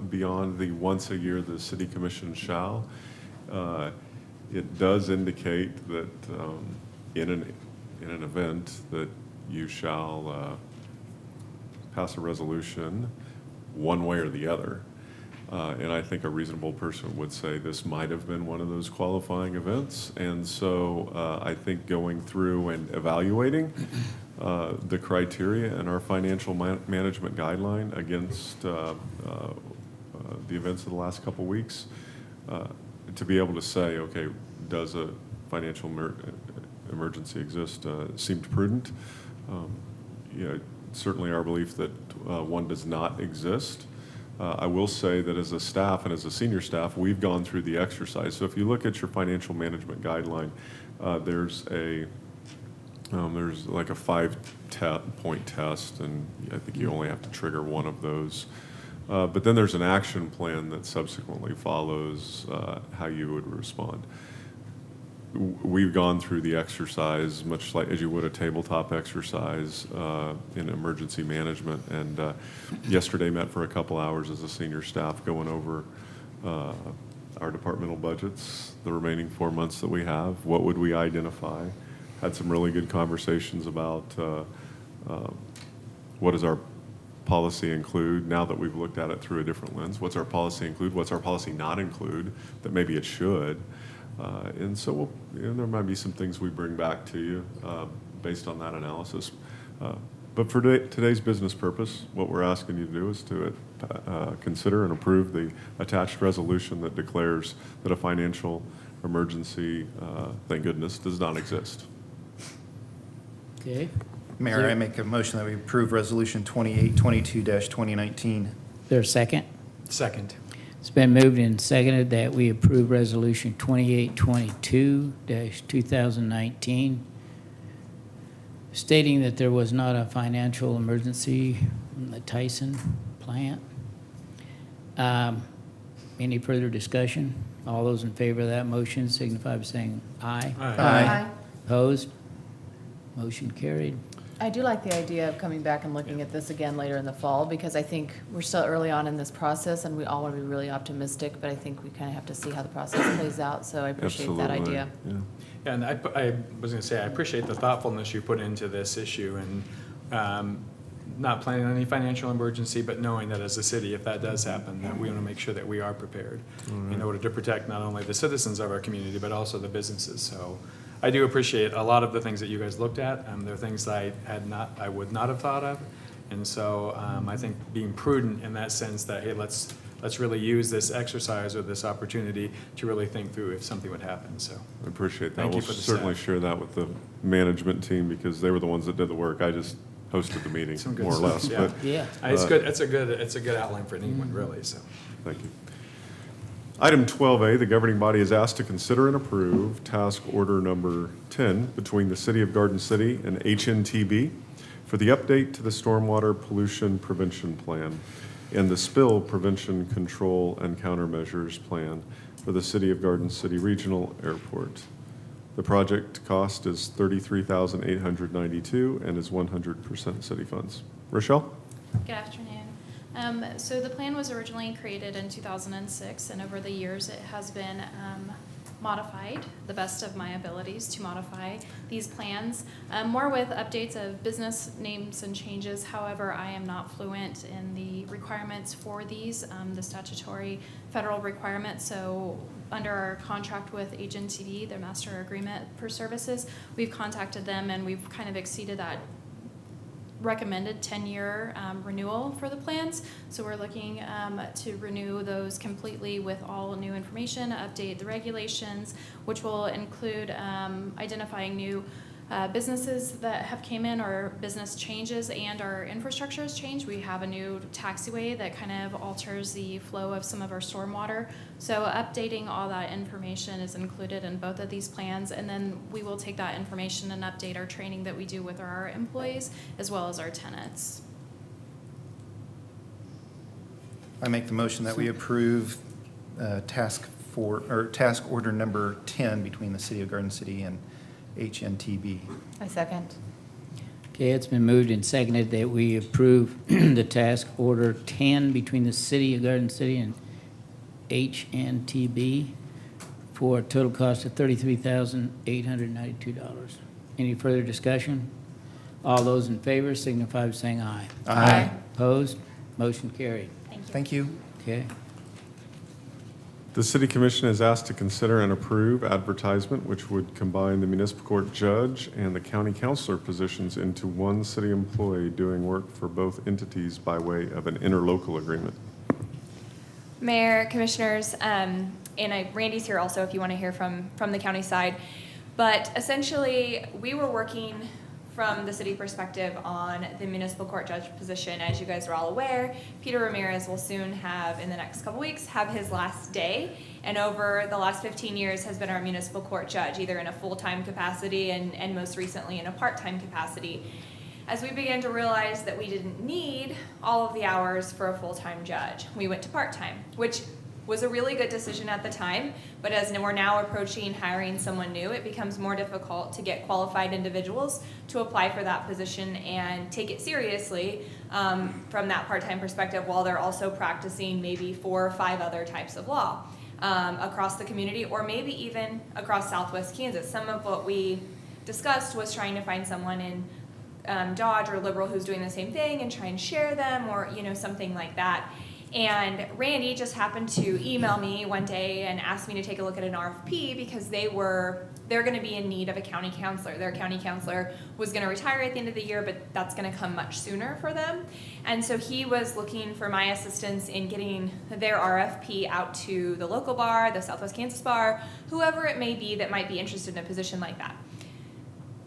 beyond the once a year the city commission shall, it does indicate that in an event that you shall pass a resolution one way or the other. And I think a reasonable person would say this might have been one of those qualifying events. And so I think going through and evaluating the criteria in our financial management guideline against the events of the last couple weeks, to be able to say, okay, does a financial emergency exist, seemed prudent. Certainly our belief that one does not exist. I will say that as a staff and as a senior staff, we've gone through the exercise. So if you look at your financial management guideline, there's like a 5-point test, and I think you only have to trigger one of those. But then there's an action plan that subsequently follows how you would respond. We've gone through the exercise much like as you would a tabletop exercise in emergency management, and yesterday met for a couple hours as a senior staff going over our departmental budgets, the remaining 4 months that we have. What would we identify? Had some really good conversations about what does our policy include now that we've looked at it through a different lens. What's our policy include? What's our policy not include that maybe it should? And so there might be some things we bring back to you based on that analysis. But for today's business purpose, what we're asking you to do is to consider and approve the attached resolution that declares that a financial emergency, thank goodness, does not exist. Okay, Mayor, I make a motion that we approve Resolution 2822-2019. there's a second? Second. It's been moved and seconded that we approve Resolution 2822-2019, stating that there was not a financial emergency in the Tyson plant. Any further discussion? All those in favor of that motion signify by saying aye. Aye. Opposed? Motion carried. I do like the idea of coming back and looking at this again later in the fall, because I think we're still early on in this process, and we all want to be really optimistic, but I think we kind of have to see how the process plays out, so I appreciate that Absolutely, idea. yeah. Yeah, and I was gonna say, I appreciate the thoughtfulness you put into this issue, and not planning on any financial emergency, but knowing that as a city, if that does happen, that we wanna make sure that we are prepared in order to protect not only the citizens of our community, but also the businesses. So I do appreciate a lot of the things that you guys looked at. There are things that I would not have thought of. And so I think being prudent in that sense that, hey, let's really use this exercise or this opportunity to really think through if something would happen, so. I appreciate that. Thank you We'll for the certainly staff. share that with the management team because they were the ones that did the work. I just hosted the meeting, Some good more or stuff, less. yeah. But Yeah. It's good, it's a good outline for anyone, really, so. thank you. Item 12A, the governing body is asked to consider and approve task order number 10 between the City of Garden City and HNTB for the update to the Stormwater Pollution Prevention Plan and the Spill Prevention Control and Countermeasures Plan for the City of Garden City Regional Airport. The project cost is $33,892 and is 100% city funds. Rochelle? Good afternoon. So the plan was originally created in 2006, and over the years it has been modified, the best of my abilities to modify these plans, more with updates of business names and changes. However, I am not fluent in the requirements for these, the statutory federal requirements. So under our contract with HNTB, their master agreement for services, we've contacted them and we've kind of exceeded that recommended 10-year renewal for the plans. So we're looking to renew those completely with all new information, update the regulations, which will include identifying new businesses that have came in or business changes, and our infrastructure has changed. We have a new taxiway that kind of alters the flow of some of our stormwater. So updating all that information is included in both of these plans, and then we will take that information and update our training that we do with our employees as well as our tenants. I make the motion that we approve task order number 10 between the City of Garden City and HNTB. I second. Okay, it's been moved and seconded that we approve the task order 10 between the City of Garden City and HNTB for a total cost of $33,892. Any further discussion? All those in favor signify by saying aye. Aye. Opposed? Motion carried. Thank you. Okay. The City Commission is asked to consider and approve advertisement which would combine the municipal court judge and the county councilor positions into one city employee doing work for both entities by way of an interlocal agreement. Mayor, Commissioners, and Randy's here also if you want to hear from the county side. But essentially, we were working from the city perspective on the municipal court judge position. As you guys are all aware, Peter Ramirez will soon have, in the next couple weeks, have his last day. And over the last 15 years has been our municipal court judge, either in a full-time capacity and most recently in a part-time capacity. As we began to realize that we didn't need all of the hours for a full-time judge, we went to part-time, which was a really good decision at the time, but as we're now approaching hiring someone new, it becomes more difficult to get qualified individuals to apply for that position and take it seriously from that part-time perspective while they're also practicing maybe 4 or 5 other types of law across the community, or maybe even across Southwest Kansas. Some of what we discussed was trying to find someone in Dodge or Liberal who's doing the same thing and try and share them, or something like that. And Randy just happened to email me one day and asked me to take a look at an RFP because they're going to be in need of a county counselor. Their county counselor was going to retire at the end of the year, but that's going to come much sooner for them. And so he was looking for my assistance in getting their RFP out to the local bar, the Southwest Kansas bar, whoever it may be that might be interested in a position like that.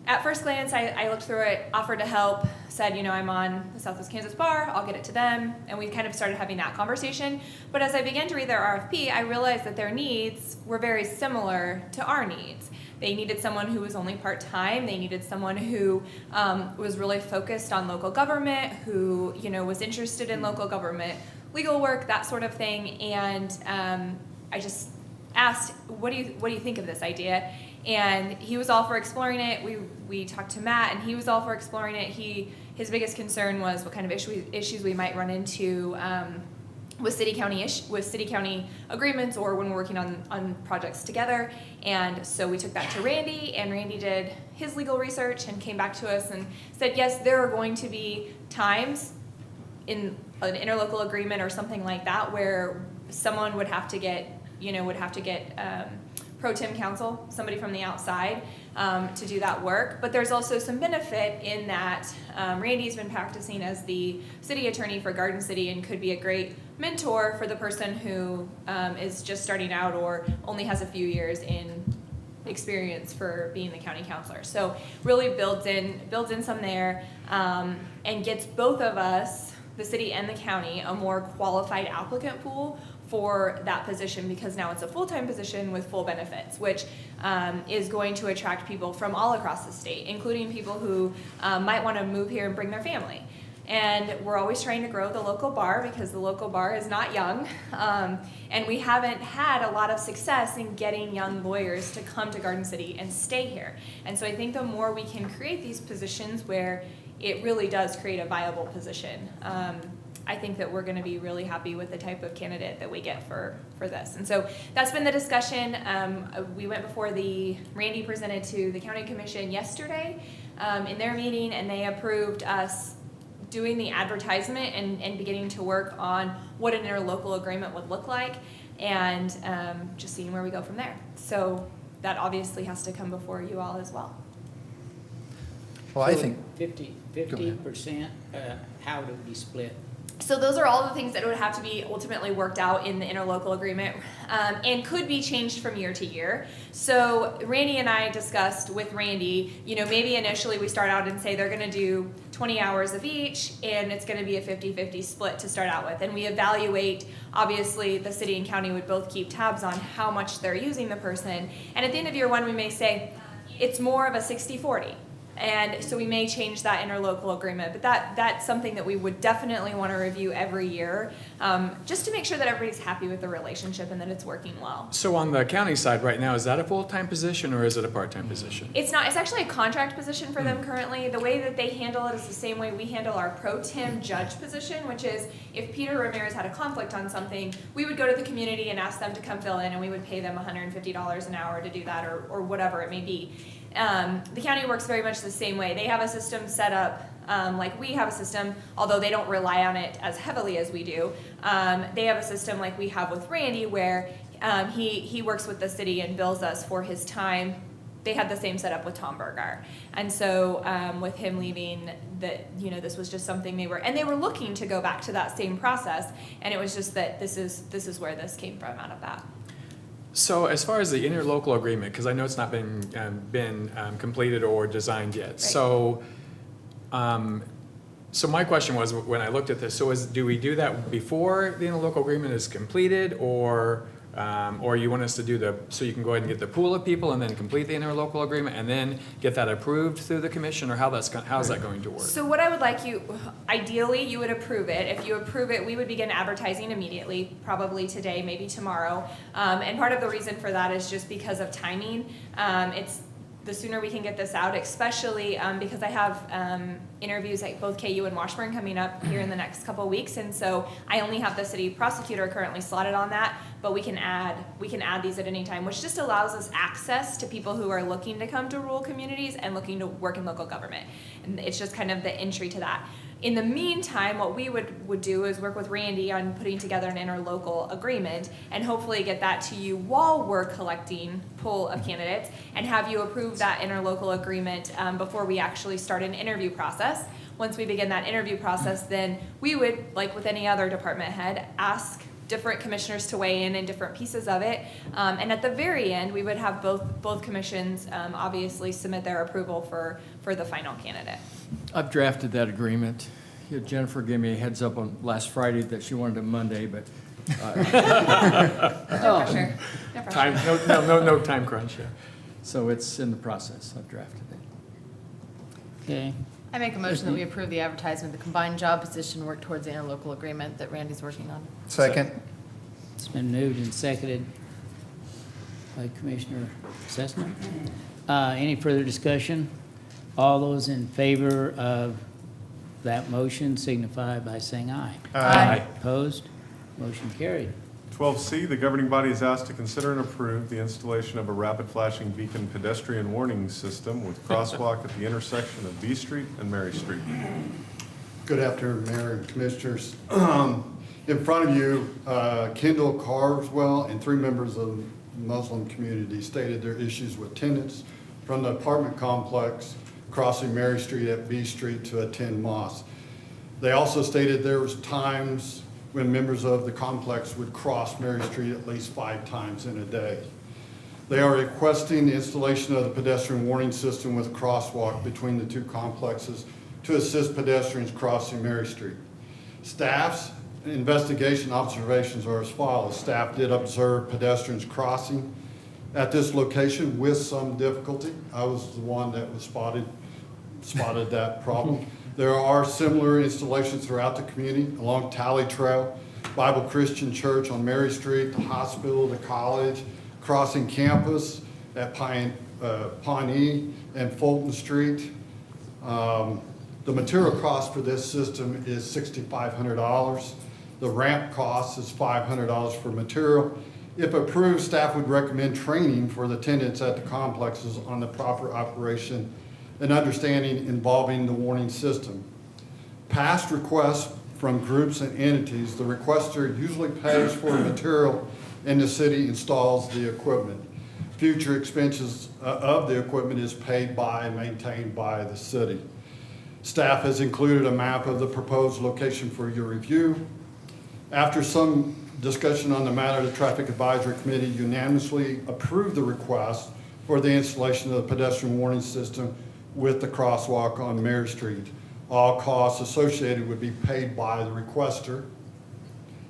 at first glance, I looked through it, offered to help, said, you know, I'm on the Southwest Kansas Bar, I'll get it to them, and we kind of started having that conversation. But as I began to read their RFP, I realized that their needs were very similar to our needs. They needed someone who was only part-time, they needed someone who was really focused on local government, who, you know, was interested in local government legal work, that sort of thing, and I just asked, what do you think of this idea? And he was all for exploring it. We talked to Matt, and he was all for exploring it. His biggest concern was what kind of issues we might run into with city county agreements, or when we're working on projects together. And so we took that to Randy, and Randy did his legal research and came back to us and said, yes, there are going to be times in an interlocal agreement or something like that where someone would have to get pro tem counsel, somebody from the outside, to do that work. But there's also some benefit in that Randy's been practicing as the city attorney for Garden City and could be a great mentor for the person who is just starting out or only has a few years in experience for being the county counselor. So really builds in some there, and gets both of us, the city and the county, a more qualified applicant pool for that position, because now it's a full-time position with full benefits, which is going to attract people from all across the state, including people who might want to move here and bring their family. And we're always trying to grow the local bar, because the local bar is not young, and we haven't had a lot of success in getting young lawyers to come to Garden City and stay here. And so I think the more we can create these positions where it really does create a viable position, I think that we're going to be really happy with the type of candidate that we get for this. And so that's been the discussion. We went before Randy presented to the county commission yesterday in their meeting, and they approved us doing the advertisement and beginning to work on what an interlocal agreement would look like, and just seeing where we go from there. So that obviously has to come before you all as well. Well, I think 50%, how do we split? So those are all the things that would have to be ultimately worked out in the interlocal agreement, and could be changed from year to year. So Randy and I discussed with Randy, you know, maybe initially we start out and say they're going to do 20 hours of each, and it's going to be a 50-50 split to start out with. And we evaluate, obviously the city and county would both keep tabs on how much they're using the person. And at the end of year one, we may say it's more of a 60-40. And so we may change that interlocal agreement, but that's something that we would definitely want to review every year, just to make sure that everybody's happy with the relationship and that it's working well. So on the county side right now, is that a full-time position or is it a part-time position? It's not. It's actually a contract position for them currently. The way that they handle it is the same way we handle our pro tem judge position, which is if Peter Ramirez had a conflict on something, we would go to the community and ask them to come fill in, and we would pay them $150 an hour to do that, or whatever it may be. The county works very much the same way. They have a system set up like we have a system, although they don't rely on it as heavily as we do. They have a system like we have with Randy, where he works with the city and bills us for his time. They had the same setup with Tom Bergar. And so with him leaving, this was just something they were looking to go back to that same process, and it was just that this is where this came from out of that. So as far as the interlocal agreement, because I know it's not been completed or designed yet. Right. So my question was, when I looked at this, do we do that before the interlocal agreement is completed, or you want us to do so you can go ahead and get the pool of people and then complete the interlocal agreement and then get that approved through the commission, or how is that going to work? So what I would like ideally you would approve it. If you approve it, we would begin advertising immediately, probably today, maybe tomorrow. And part of the reason for that is just because of timing. It's the sooner we can get this out, especially because I have interviews at both KU and Washburn coming up here in the next couple of weeks, and so I only have the city prosecutor currently slotted on that, but we can add these at any time, which just allows us access to people who are looking to come to rural communities and looking to work in local government, and it's just kind of the entry to that. In the meantime, what we would do is work with Randy on putting together an interlocal agreement and hopefully get that to you while we're collecting pool of candidates, and have you approve that interlocal agreement before we actually start an interview process. Once we begin that interview process, then we would, like with any other department head, ask different commissioners to weigh in different pieces of it. And at the very end, we would have both commissions obviously submit their approval for the final candidate. I've drafted that agreement. Yeah, Jennifer gave me a heads up on last Friday that she wanted it Monday, but. No pressure. No pressure. Time, no time crunch, yeah. So it's in the process. I've drafted it. Okay. I make a motion that we approve the advertisement, the combined job position, work towards the interlocal agreement that Randy's working on. Second. It's been moved and seconded by Commissioner Cessna. Any further discussion? All those in favor of that motion signify by saying aye. Aye. Opposed? Motion carried. 12C, the governing body is asked to consider and approve the installation of a rapid flashing beacon pedestrian warning system with crosswalk at the intersection of B Street and Mary Street. Good afternoon, Mayor and Commissioners. In front of you, Kendall Carswell and 3 members of the Muslim community stated their issues with tenants from the apartment complex crossing Mary Street at B Street to attend mosque. They also stated there was times when members of the complex would cross Mary Street at least 5 times in a day. They are requesting the installation of the pedestrian warning system with a crosswalk between the 2 complexes to assist pedestrians crossing Mary Street. Staff's investigation observations are as follows. Staff did observe pedestrians crossing at this location with some difficulty. I was the one that was spotted that problem. There are similar installations throughout the community along Tally Trail, Bible Christian Church on Mary Street, the hospital, the college, crossing campus at Pawnee and Fulton Street. The material cost for this system is $6,500. The ramp cost is $500 for material. If approved, staff would recommend training for the tenants at the complexes on the proper operation and understanding involving the warning system. Past requests from groups and entities, the requester usually pays for material and the city installs the equipment. Future expenses of the equipment is paid by and maintained by the city. Staff has included a map of the proposed location for your review. After some discussion on the matter, the Traffic Advisory Committee unanimously approved the request for the installation of the pedestrian warning system with the crosswalk on Mary Street. All costs associated would be paid by the requester,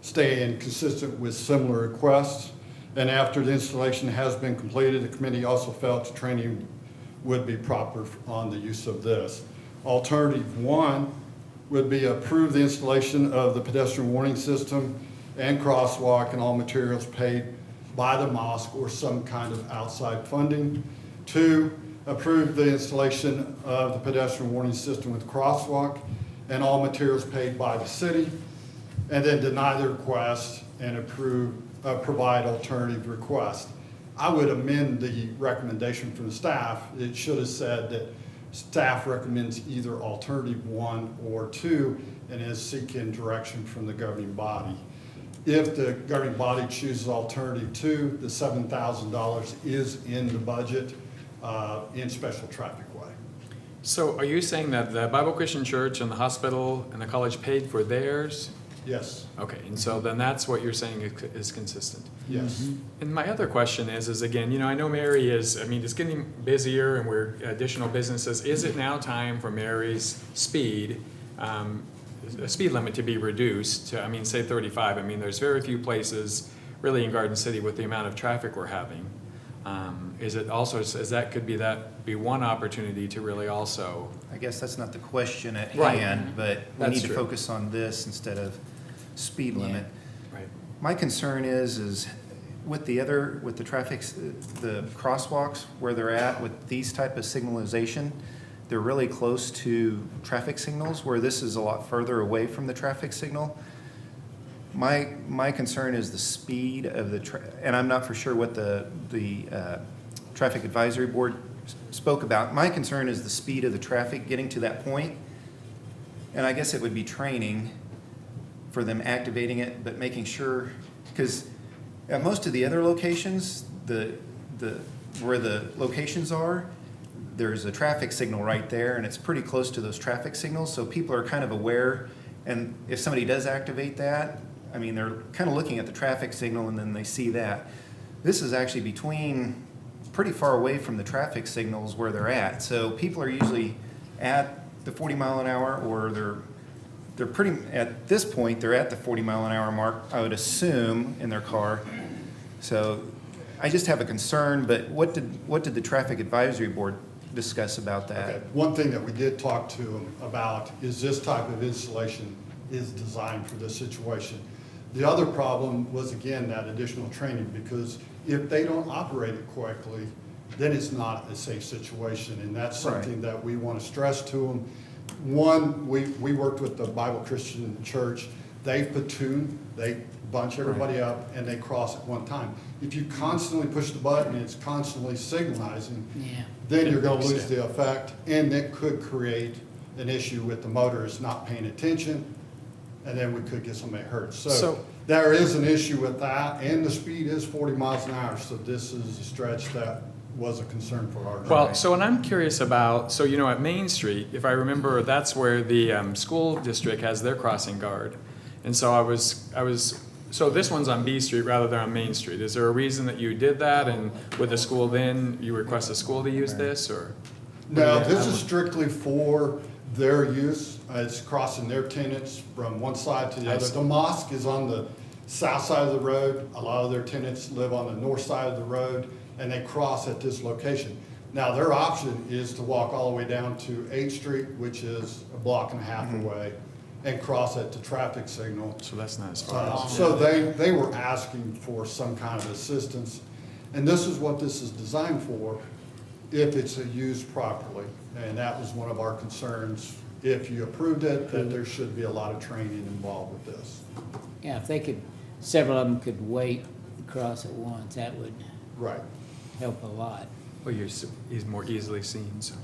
staying consistent with similar requests. And after the installation has been completed, the committee also felt the training would be proper on the use of this. Alternative 1 would be approve the installation of the pedestrian warning system and crosswalk and all materials paid by the mosque or some kind of outside funding. 2, approve the installation of the pedestrian warning system with crosswalk and all materials paid by the city, and then deny the request and provide alternative request. I would amend the recommendation from the staff. It should have said that staff recommends either alternative 1 or 2 and is seeking direction from the governing body. If the governing body chooses alternative 2, the $7,000 is in the budget in special traffic way. So are you saying that the Bible Christian Church and the hospital and the college paid for theirs? Yes. Okay, and so then that's what you're saying is consistent? Yes. And my other question is again, you know, I know Mary is, I mean, it's getting busier and we're additional businesses. Is it now time for Mary's speed limit to be reduced to, I mean, say 35? I mean, there's very few places really in Garden City with the amount of traffic we're having. Is it also, as that could be one opportunity to really also? I guess that's not the question at Right. hand, but we That's need to true. focus on this instead of speed limit. Right. My concern is with the traffic, the crosswalks where they're at with these type of signalization, they're really close to traffic signals where this is a lot further away from the traffic signal. My concern is the speed of and I'm not for sure what the Traffic Advisory Board spoke about. My concern is the speed of the traffic getting to that point. And I guess it would be training for them activating it, but making sure, because at most of the other locations, where the locations are, there's a traffic signal right there, and it's pretty close to those traffic signals, so people are kind of aware. And if somebody does activate that, I mean, they're kind of looking at the traffic signal and then they see that. This is actually between, pretty far away from the traffic signals where they're at. So people are usually at the 40 mile an hour, or they're pretty, at this point, they're at the 40 mile an hour mark, I would assume, in their car. So I just have a concern, but what did the traffic advisory board discuss about that? Okay. One thing that we did talk to them about is this type of installation is designed for this situation. The other problem was, again, that additional training, because if they don't operate it correctly, then it's not a safe situation, and that's something that we want to stress to them. One, we worked with the Bible Christian Church. They platoon, they bunch everybody up, and they cross at one time. If you constantly push the button, it's constantly signalizing, then you're going to lose the effect, and it could create an issue with the motorists not paying attention, and then we could get somebody hurt. So there is an issue with that, and the speed is 40 miles an hour, so this is a stretch that was a concern for our. Well, so what I'm curious about, so you know, at Main Street, if I remember, that's where the school district has their crossing guard. And so I was, so this one's on B Street rather than on Main Street. Is there a reason that you did that? And with the school then, you request the school to use this, or? No, this is strictly for their use. It's crossing their tenants from one side to the other. The mosque is on the south side of the road. A lot of their tenants live on the north side of the road, and they cross at this location. Now, their option is to walk all the way down to 8th Street, which is a block and a half away, and cross at the traffic signal. So that's not as far as. So they were asking for some kind of assistance, and this is what this is designed for, if it's used properly. And that was one of our concerns, if you approved it, that there should be a lot of training involved with this. Yeah, if they could, several of them could wait and cross at once, that would help a lot. Well, he's more easily seen, so.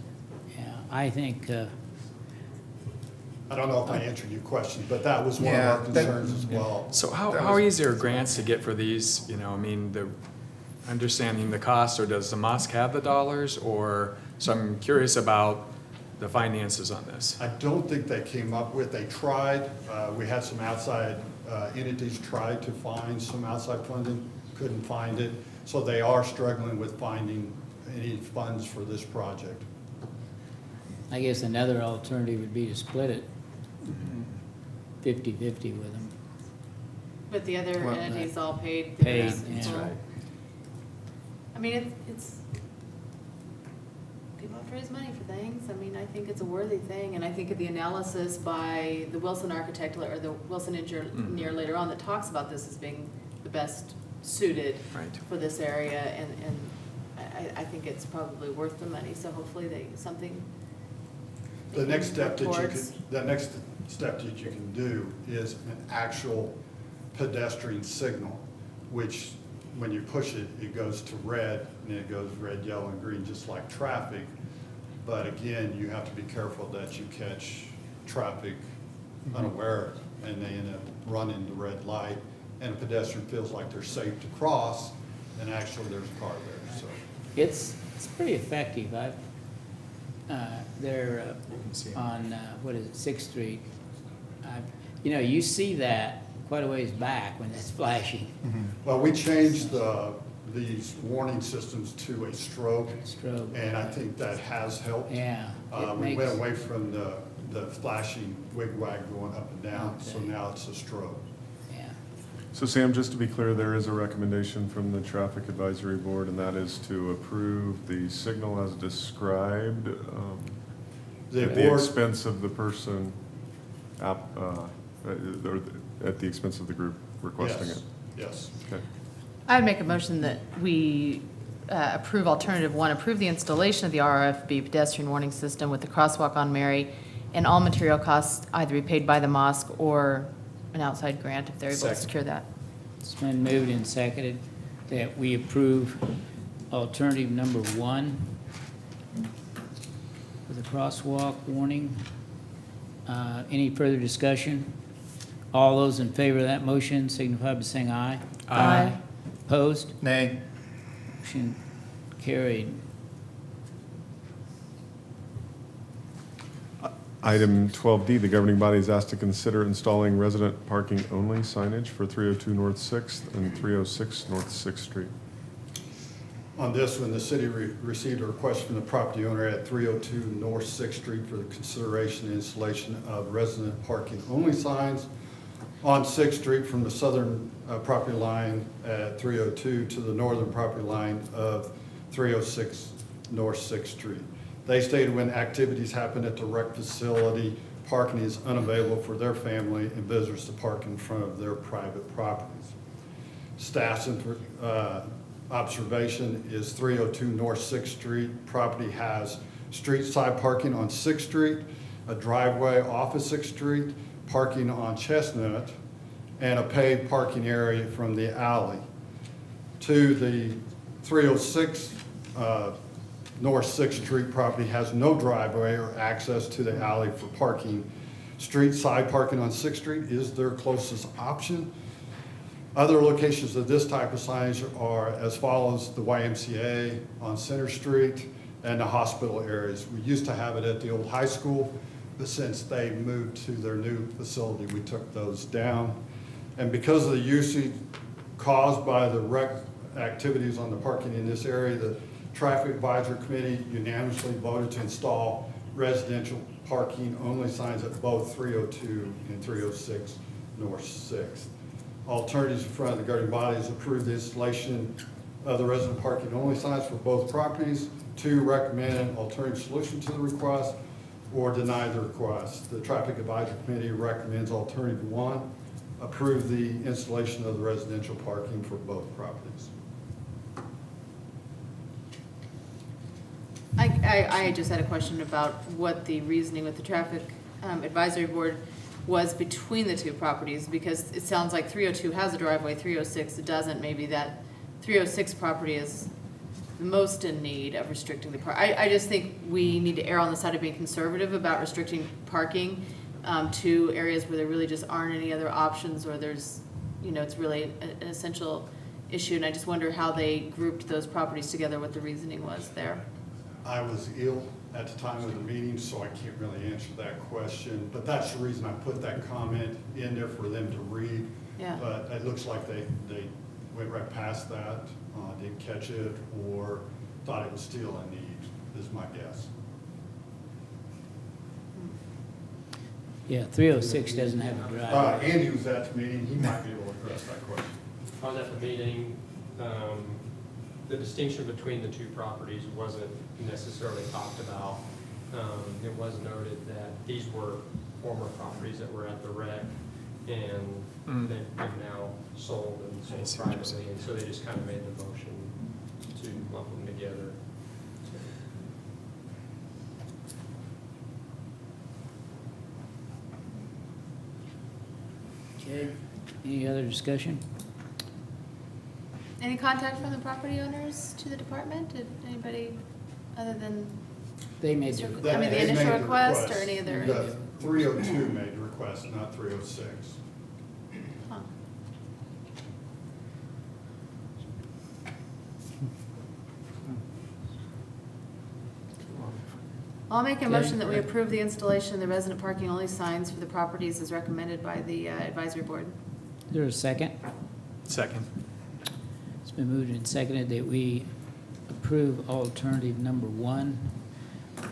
Yeah, I think, I don't know if I answered your question, but that was one of our concerns as well. So how easy are grants to get for these? You know, I mean, understanding the cost, or does the mosque have the dollars, or, so I'm curious about the finances on this. I don't think they came up with, they tried, we had some outside entities try to find some outside funding, couldn't find it. So they are struggling with finding any funds for this project. I guess another alternative would be to split it 50-50 with them. But the other Well, entities all paid. Paid, theirs in yeah. full. I mean, it's, people have to raise money for things. I mean, I think it's a worthy thing, and I think of the analysis by the Wilson architect, or the Wilson engineer later on, that talks about this as being the best suited for this area, and I think it's probably worth the money, so hopefully something. The next step that you can, towards- the next step that you can do is an actual pedestrian signal, which when you push it, it goes to red, and it goes red, yellow, and green, just like traffic. But again, you have to be careful that you catch traffic unaware, and they end up running the red light, and a pedestrian feels like they're safe to cross, and actually there's a car there, so. It's pretty effective. They're on, what is it, 6th Street. You know, you see that quite a ways back when it's flashing. Well, we changed these warning systems to a strobe, and I think that has helped. Yeah. We went away from the flashing wigwag going up and down, so now it's a strobe. So Sam, just to be clear, there is a recommendation from the Traffic Advisory Board, and that is to approve the signal as described at the expense of the person, or at the expense of the group requesting it. Yes. Okay. I'd make a motion that we approve alternative one, approve the installation of the RFB pedestrian warning system with the crosswalk on Mary, and all material costs either be paid by the mosque or an outside grant if they're able to secure that. It's been moved and seconded that we approve alternative number 1 with a crosswalk warning. Any further discussion? All those in favor of that motion signify by saying aye. Aye. Opposed? Nay. Motion carried. Item 12D, the governing body is asked to consider installing resident parking only signage for 302 North 6th and 306 North 6th Street. On this one, the city received a request from the property owner at 302 North 6th Street for the consideration and installation of resident parking only signs on 6th Street from the southern property line at 302 to the northern property line of 306 North 6th Street. They stated when activities happen at the rec facility, parking is unavailable for their family and visitors to park in front of their private properties. Staff's observation is 302 North 6th Street property has street side parking on 6th Street, a driveway off of 6th Street, parking on Chestnut, and a paved parking area from the alley. To the 306 North 6th Street property has no driveway or access to the alley for parking. Street side parking on 6th Street is their closest option. Other locations of this type of signage are as follows: the YMCA on Center Street and the hospital areas. We used to have it at the old high school, but since they moved to their new facility, we took those down. And because of the usage caused by the rec activities on the parking in this area, the Traffic Advisory Committee unanimously voted to install residential parking only signs at both 302 and 306 North 6th. Alternatives in front of the governing body is approve the installation of the resident parking only signs for both properties. 2, recommend an alternative solution to the request, or deny the request. The Traffic Advisory Committee recommends alternative 1, approve the installation of the residential parking for both properties. I just had a question about what the reasoning with the Traffic Advisory Board was between the two properties, because it sounds like 302 has a driveway, 306 doesn't. Maybe that 306 property is the most in need of restricting the park. I just think we need to err on the side of being conservative about restricting parking to areas where there really just aren't any other options, or there's, it's really an essential issue. And I just wonder how they grouped those properties together, what the reasoning was there. I was ill at the time of the meeting, so I can't really answer that question. But that's the reason I put that comment in there for them to read. Yeah. But it looks like they went right past that, didn't catch it, or thought it was still a need, is my guess. Yeah, 306 doesn't have a driveway. Andy was at the meeting, he might be able to address that question. I was at the meeting. The distinction between the two properties wasn't necessarily talked about. It was noted that these were former properties that were at the rec, and they've now sold and sold privately, and so they just kind of made the motion to lump them together. Okay, any other discussion? Any contact from the property owners to the department? Did anybody, other than, They made the I mean, the They made initial the request or any other? The 302 made the request, not 306. Huh. I'll make a motion that we approve the installation of the resident parking only signs for the properties as recommended by the advisory board. Is there a second? Second. It's been moved and seconded that we approve alternative number 1,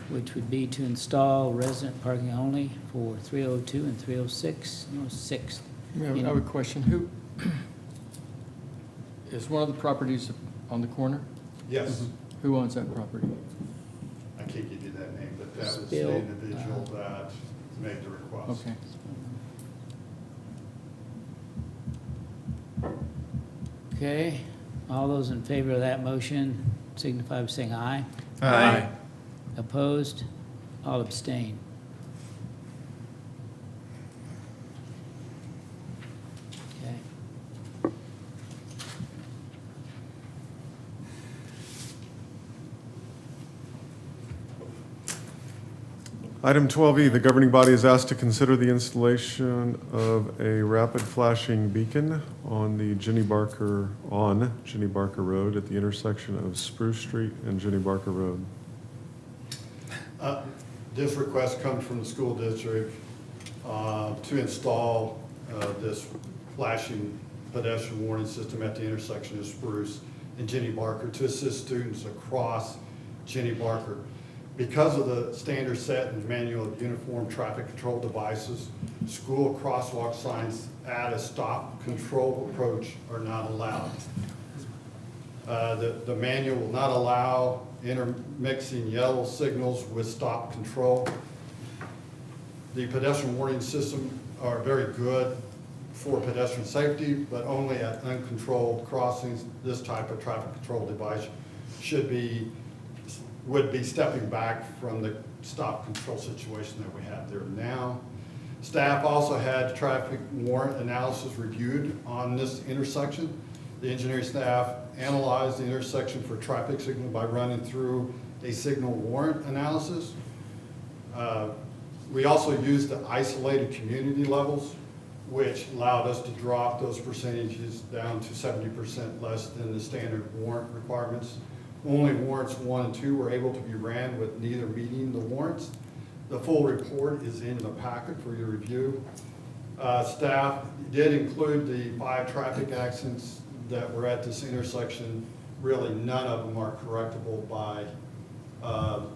which would be to install resident parking only for 302 and 306 North 6th. I have a question. Who, is one of the properties on the corner? Yes. Who owns that property? I can't give you that name, but that was the Spill, individual that made the request. Okay. Okay, all those in favor of that motion signify by saying aye. Aye. Opposed? All abstain. Okay. Item 12E, the governing body is asked to consider the installation of a rapid flashing beacon on Jenny Barker Road at the intersection of Spruce Street and Jenny Barker Road. This request comes from the school district to install this flashing pedestrian warning system at the intersection of Spruce and Jenny Barker to assist students across Jenny Barker. Because of the standard set in the Manual of Uniform Traffic Control Devices, school crosswalk signs at a stop control approach are not allowed. The manual will not allow intermixing yellow signals with stop control. The pedestrian warning system are very good for pedestrian safety, but only at uncontrolled crossings. This type of traffic control device would be stepping back from the stop control situation that we have there now. Staff also had traffic warrant analysis reviewed on this intersection. The engineering staff analyzed the intersection for traffic signal by running through a signal warrant analysis. We also used the isolated community levels, which allowed us to drop those percentages down to 70% less than the standard warrant requirements. Only warrants 1 and 2 were able to be ran with neither meeting the warrants. The full report is in the packet for your review. Staff did include the 5 traffic accidents that were at this intersection. Really, none of them are correctable by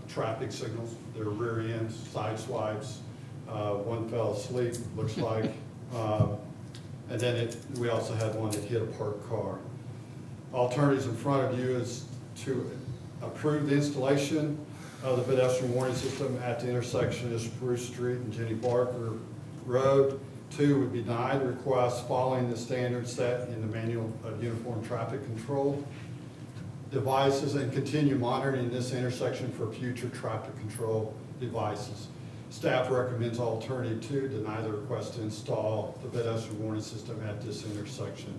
traffic signals. They're rear ends, side swipes. One fell asleep, looks like. And then we also had one that hit a parked car. Alternatives in front of you is to approve the installation of the pedestrian warning system at the intersection of Spruce Street and Jenny Barker Road. 2 would be deny the request following the standards set in the Manual of Uniform Traffic Control Devices and continue monitoring this intersection for future traffic control devices. Staff recommends alternative 2, deny the request to install the pedestrian warning system at this intersection.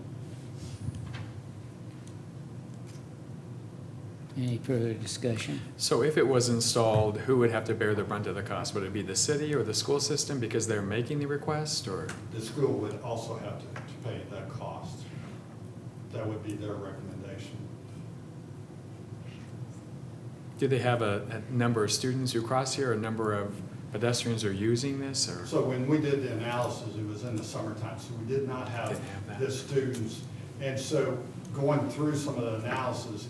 Any further discussion? So if it was installed, who would have to bear the brunt of the cost? Would it be the city or the school system because they're making the request, or? The school would also have to pay that cost. That would be their recommendation. Do they have a number of students who cross here, a number of pedestrians are using this, or? So when we did the analysis, it was in the summertime, so we did not have the students. And so going through some of the analysis,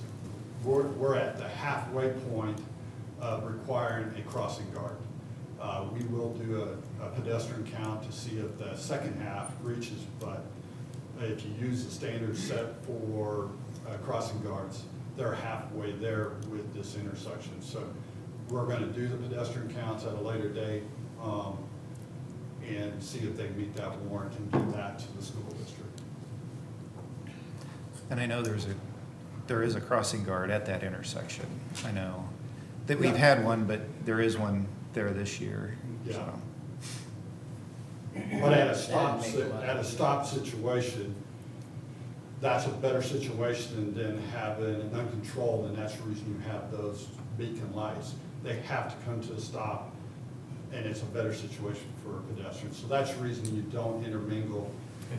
we're at the halfway point of requiring a crossing guard. We will do a pedestrian count to see if the second half reaches, but if you use the standard set for crossing guards, they're halfway there with this intersection. So we're going to do the pedestrian counts at a later date and see if they meet that warrant and give that to the school district. And I know there is a crossing guard at that intersection. I know that we've had one, but there is one there this year. Yeah. So. But at a stop situation, that's a better situation than having an uncontrolled, and that's the reason you have those beacon lights. They have to come to a stop, and it's a better situation for pedestrians. So that's the reason you don't intermingle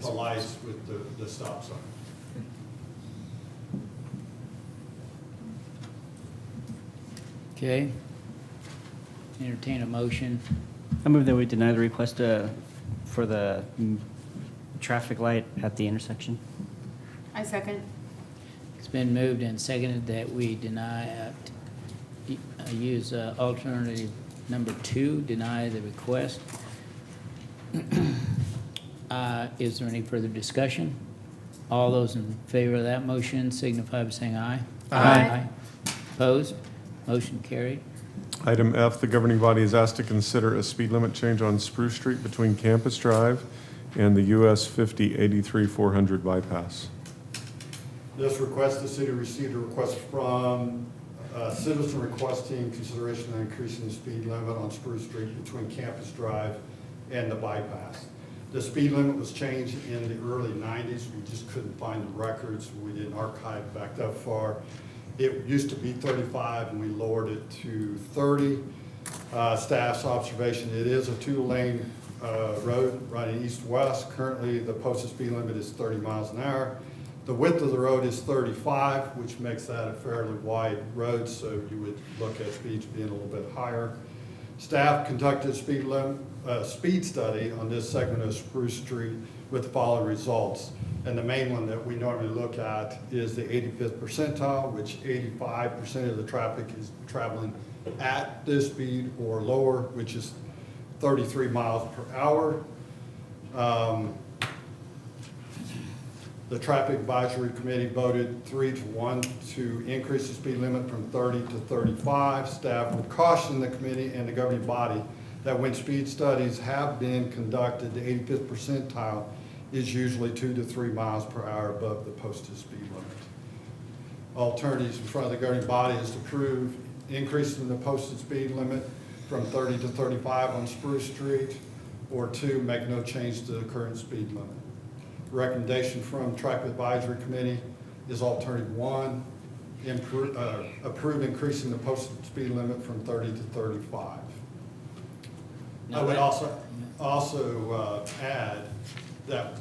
the lights with the stop sign. Okay. Entertain a motion. I move that we deny the request for the traffic light at the intersection. I second. It's been moved and seconded that we deny, use alternative number 2, deny the request. Is there any further discussion? All those in favor of that motion signify by saying aye. Aye. Opposed? Motion carried. Item F, the governing body is asked to consider a speed limit change on Spruce Street between Campus Drive and the US 50 83 400 bypass. This request, the city received a request from a citizen requesting consideration of increasing the speed limit on Spruce Street between Campus Drive and the bypass. The speed limit was changed in the early 90s. We just couldn't find the records. We didn't archive back that far. It used to be 35 and we lowered it to 30. Staff's observation, it is a 2-lane road running east-west. Currently, the posted speed limit is 30 miles an hour. The width of the road is 35, which makes that a fairly wide road, so you would look at speeds being a little bit higher. Staff conducted speed study on this segment of Spruce Street with the following results. And the main one that we normally look at is the 85th percentile, which 85% of the traffic is traveling at this speed or lower, which is 33 miles per hour. The Traffic Advisory Committee voted 3-1 to increase the speed limit from 30 to 35. Staff would caution the committee and the governing body that when speed studies have been conducted, the 85th percentile is usually 2 to 3 miles per hour above the posted speed limit. Alternatives in front of the governing body is to approve increasing the posted speed limit from 30 to 35 on Spruce Street, or 2, make no change to the current speed limit. Recommendation from Traffic Advisory Committee is alternative 1, approve increasing the posted speed limit from 30 to 35. I would also add that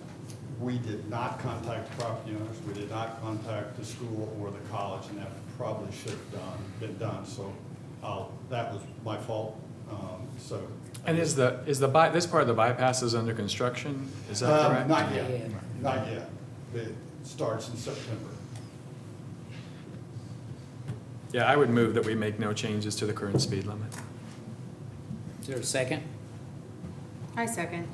we did not contact the property owners, we did not contact the school or the college, and that probably should have been done. So that was my fault. And is this part of the bypass is under construction? Is that correct? Not yet. Not yet. It starts in September. Yeah, I would move that we make no changes to the current speed limit. Is there a second? I second.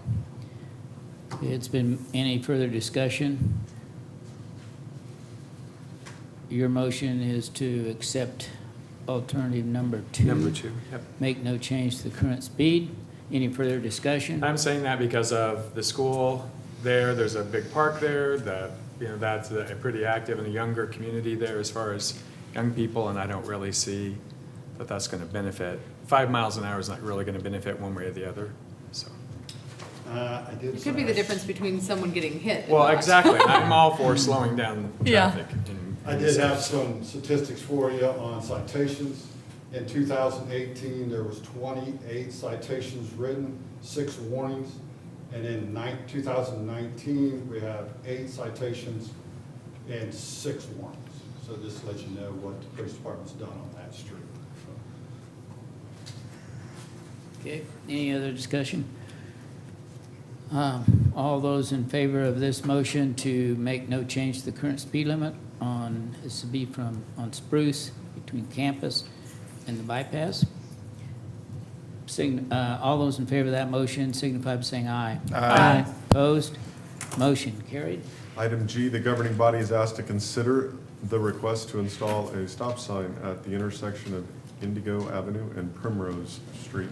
It's been, any further discussion? Your motion is to accept alternative number 2. Number 2, yep. Make no change to the current speed. Any further discussion? I'm saying that because of the school there, there's a big park there, that's a pretty active and a younger community there as far as young people, and I don't really see that that's gonna benefit. 5 miles an hour is not really gonna benefit one way or the other, so. It could be the difference between someone getting hit. and Well, not. exactly, I'm all for slowing down Yeah. traffic. I did have some statistics for you on citations. In 2018, there was 28 citations written, 6 warnings. And in 2019, we have 8 citations and 6 warnings. So this lets you know what the police department's done on that street. Okay, any other discussion? All those in favor of this motion to make no change to the current speed limit on, this would be on Spruce between campus and the bypass? All those in favor of that motion signify by saying aye. Aye. Opposed? Motion carried. Item G, the governing body is asked to consider the request to install a stop sign at the intersection of Indigo Avenue and Primrose Street.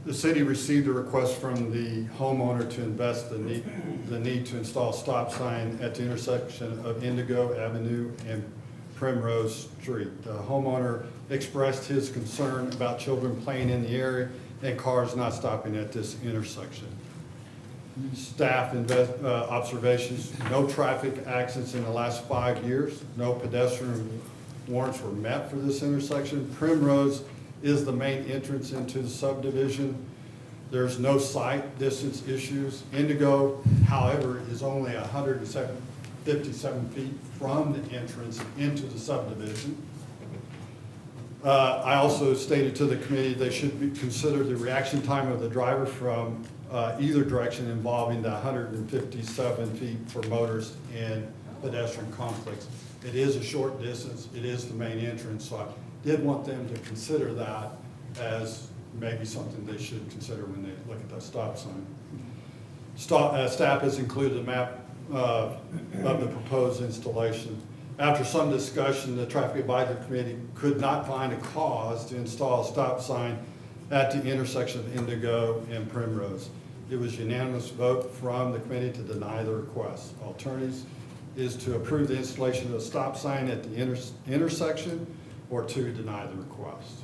The city received a request from the homeowner to invest the need to install a stop sign at the intersection of Indigo Avenue and Primrose Street. The homeowner expressed his concern about children playing in the area and cars not stopping at this intersection. Staff observations, no traffic accidents in the last 5 years, no pedestrian warrants were met for this intersection. Primrose is the main entrance into the subdivision. There's no sight distance issues. Indigo, however, is only 157 feet from the entrance into the subdivision. I also stated to the committee they should consider the reaction time of the driver from either direction involving the 157 feet for motors and pedestrian conflicts. It is a short distance. It is the main entrance, so I did want them to consider that as maybe something they should consider when they look at that stop sign. Staff has included a map of the proposed installation. After some discussion, the Traffic Advisory Committee could not find a cause to install a stop sign at the intersection of Indigo and Primrose. It was unanimous vote from the committee to deny the request. Alternatives is to approve the installation of a stop sign at the intersection or to deny the request.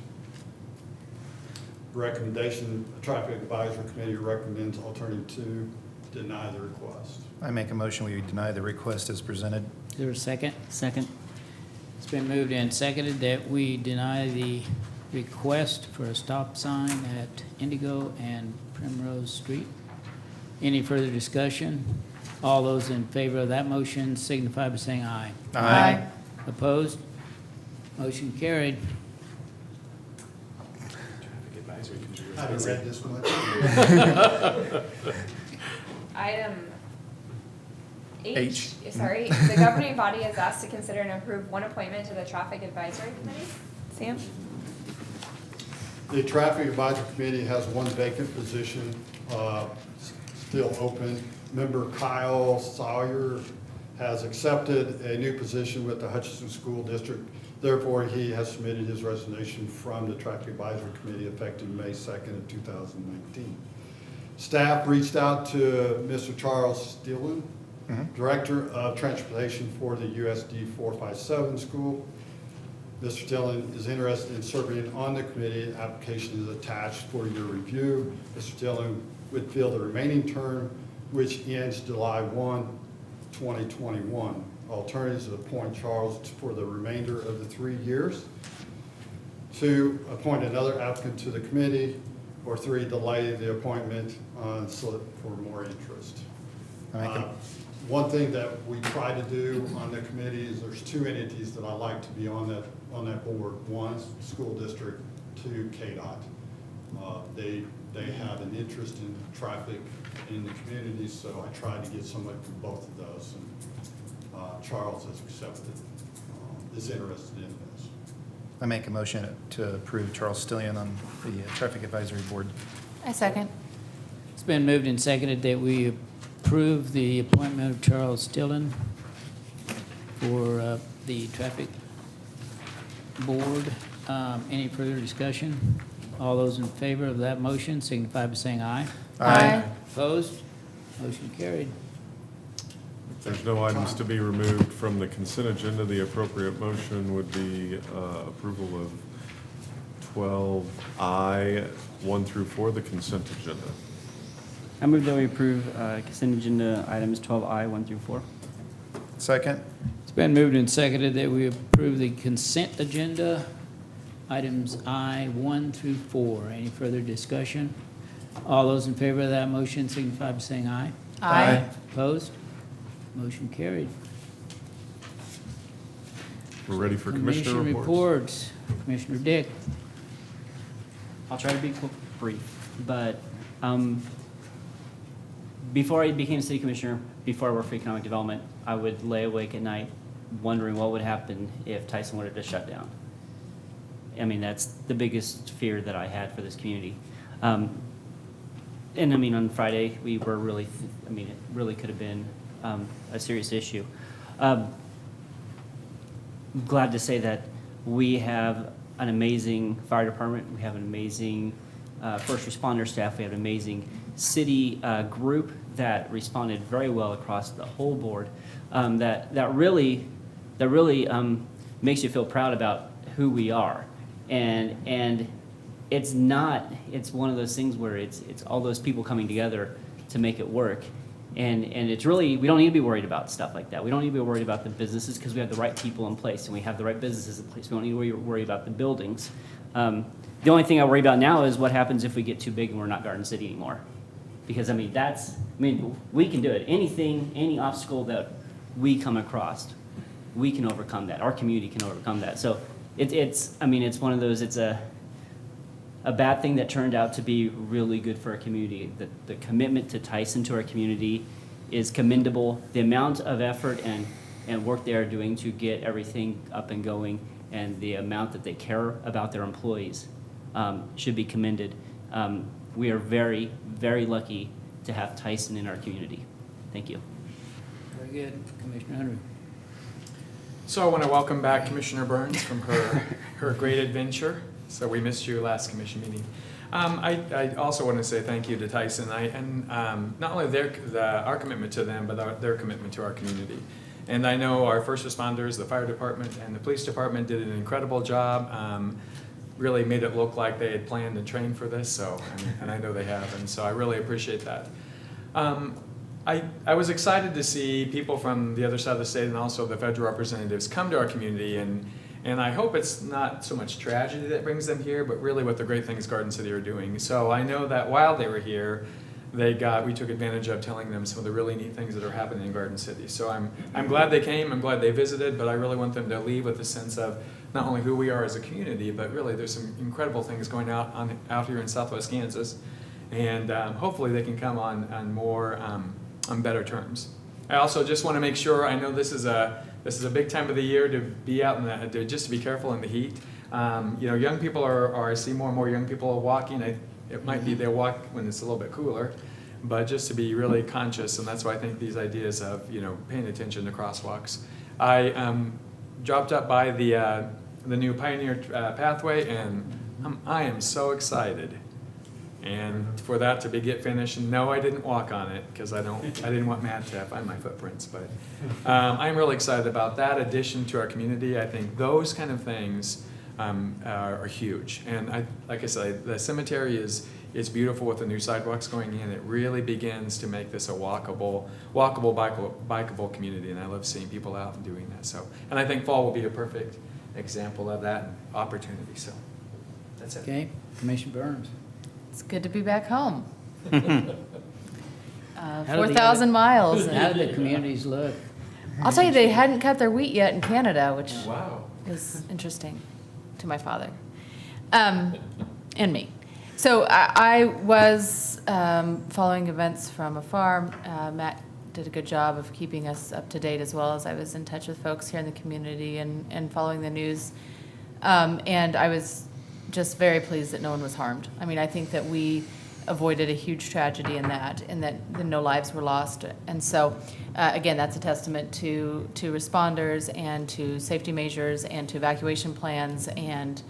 Recommendation, the Traffic Advisory Committee recommends alternative 2, deny the request. I make a motion, we deny the request as presented. Is there a second? Second. It's been moved and seconded that we deny the request for a stop sign at Indigo and Primrose Street. Any further discussion? All those in favor of that motion signify by saying aye. Aye. Opposed? Motion carried. haven't read this much. Item H. H, sorry, the governing body is asked to consider and approve one appointment to the Traffic Advisory Committee. Sam? The Traffic Advisory Committee has one vacant position still open. Member Kyle Sawyer has accepted a new position with the Hutchinson School District. Therefore, he has submitted his resignation from the Traffic Advisory Committee effective May 2nd of 2019. Staff reached out to Mr. Charles Dillon, Director of Transportation for the USD 457 school. Mr. Dillon is interested in serving on the committee. An application is attached for your review. Mr. Dillon would fill the remaining term, which ends July 1, 2021. Alternatives to appoint Charles for the remainder of the 3 years. 2, appoint another applicant to the committee. Or 3, delay the appointment for more interest. One thing that we try to do on the committee is there's 2 entities that I like to be on that board. One is school district, 2 KDOT. They have an interest in traffic in the community, so I try to get somebody from both of those. And Charles has accepted, is interested in this. I make a motion to approve Charles Stillion on the Traffic Advisory Board. I second. It's been moved and seconded that we approve the appointment of Charles Stillen for the Traffic Board. Any further discussion? All those in favor of that motion signify by saying aye. Aye. Opposed? Motion carried. If there's no items to be removed from the consent agenda, the appropriate motion would be approval of 12I, 1 through 4, the consent agenda. I move that we approve consent agenda items 12I, 1 through 4. Second? It's been moved and seconded that we approve the consent agenda, items I, 1 through 4. Any further discussion? All those in favor of that motion signify by saying aye. Aye. Opposed? Motion carried. We're ready for commissioner reports. reports. Commissioner Dick. I'll try to be brief, but before I became city commissioner, before I worked for economic development, I would lay awake at night wondering what would happen if Tyson wanted to shut down. I mean, that's the biggest fear that I had for this community. And I mean, on Friday, we were really, it really could have been a serious issue. Glad to say that we have an amazing fire department. We have an amazing first responder staff. We have an amazing city group that responded very well across the whole board. That really makes you feel proud about who we are. And it's one of those things where it's all those people coming together to make it work. And it's really, we don't need to be worried about stuff like that. We don't need to be worried about the businesses because we have the right people in place and we have the right businesses in place. We don't need to worry about the buildings. The only thing I worry about now is what happens if we get too big and we're not Garden City anymore. Because we can do it. Any obstacle that we come across, we can overcome that. Our community can overcome that. So it's one of those, it's a bad thing that turned out to be really good for our community. The commitment to Tyson to our community is commendable. The amount of effort and work they are doing to get everything up and going and the amount that they care about their employees should be commended. We are very, very lucky to have Tyson in our community. Thank you. Very good. Commissioner Henry. So I want to welcome back Commissioner Burns from her great adventure. So we missed you last commission meeting. I also want to say thank you to Tyson and not only our commitment to them, but their commitment to our community. And I know our first responders, the fire department and the police department did an incredible job. Really made it look like they had planned and trained for this. So, and I know they have, and so I really appreciate that. I was excited to see people from the other side of the state and also the federal representatives come to our community, and I hope it's not so much tragedy that brings them here, but really what the great things Garden City are doing. So I know that while they were here, we took advantage of telling them some of the really neat things that are happening in Garden City. So I'm glad they came, I'm glad they visited, but I really want them to leave with a sense of not only who we are as a community, but really there's some incredible things going out here in Southwest Kansas. And hopefully they can come on more, on better terms. I also just want to make sure, I know this is a big time of the year to be out in just to be careful in the heat. You know, young people I see more and more young people are walking. It might be they'll walk when it's a little bit cooler, but just to be really conscious, and that's why I think these ideas of, you know, paying attention to crosswalks. I dropped up by the new Pioneer Pathway, and I am so excited. And for that to get finished, and no, I didn't walk on it because I didn't want Matt to find my footprints, but I'm really excited about that addition to our community. I think those kind of things are huge. And like I said, the cemetery is beautiful with the new sidewalks going in. It really begins to make this a walkable, bikeable community, and I love seeing people out and doing that. So, and I think fall will be a perfect example of that opportunity. So, that's it. Okay, Commissioner Burns. It's good to be back home. How do the 4,000 miles. How do the communities look? I'll tell you, they hadn't cut their wheat yet in Canada, which Wow. is interesting to my father, and me. So I was following events from afar. Matt did a good job of keeping us up to date, as well as I was in touch with folks here in the community and following the news. And I was just very pleased that no one was harmed. I mean, I think that we avoided a huge tragedy in that no lives were lost. And so, again, that's a testament to responders and to safety measures and to evacuation plans and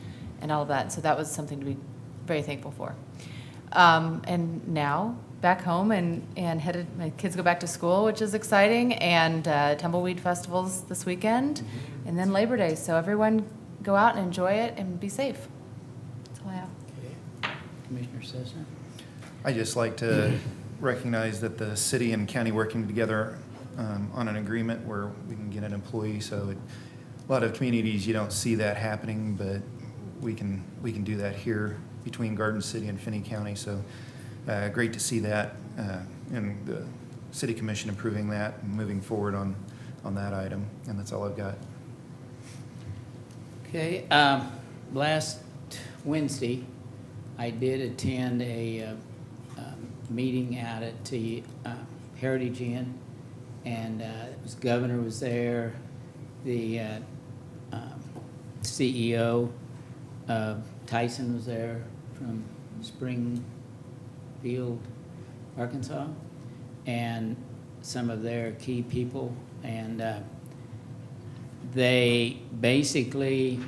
all of that. So that was something to be very thankful for. And now, back home and headed, my kids go back to school, which is exciting, and Tumbleweed Festival's this weekend, and then Labor Day. So everyone go out and enjoy it and be safe. That's all I have. Commissioner Cessna? I just like to recognize that the city and county working together on an agreement where we can get an employee. So a lot of communities, you don't see that happening, but we can do that here between Garden City and Finney County. So great to see that and the city commission approving that and moving forward on that item. And that's all I've got. Okay, last Wednesday, I did attend a meeting out at the Heritage Inn, and the governor was there, the CEO of Tyson was there from Springfield, Arkansas, and some of their key people, and they basically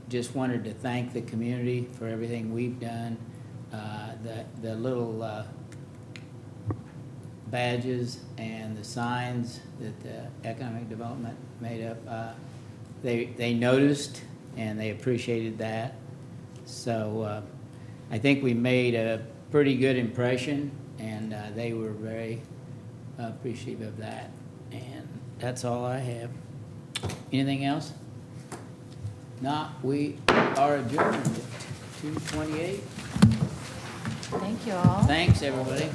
just wanted to thank the community for everything we've done. The little badges and the signs that the economic development made up, they noticed and they appreciated that. So I think we made a pretty good impression, and they were very appreciative of that. And that's all I have. Anything else? Not, we are adjourned at 2:28. Thank you all. Thanks, everybody.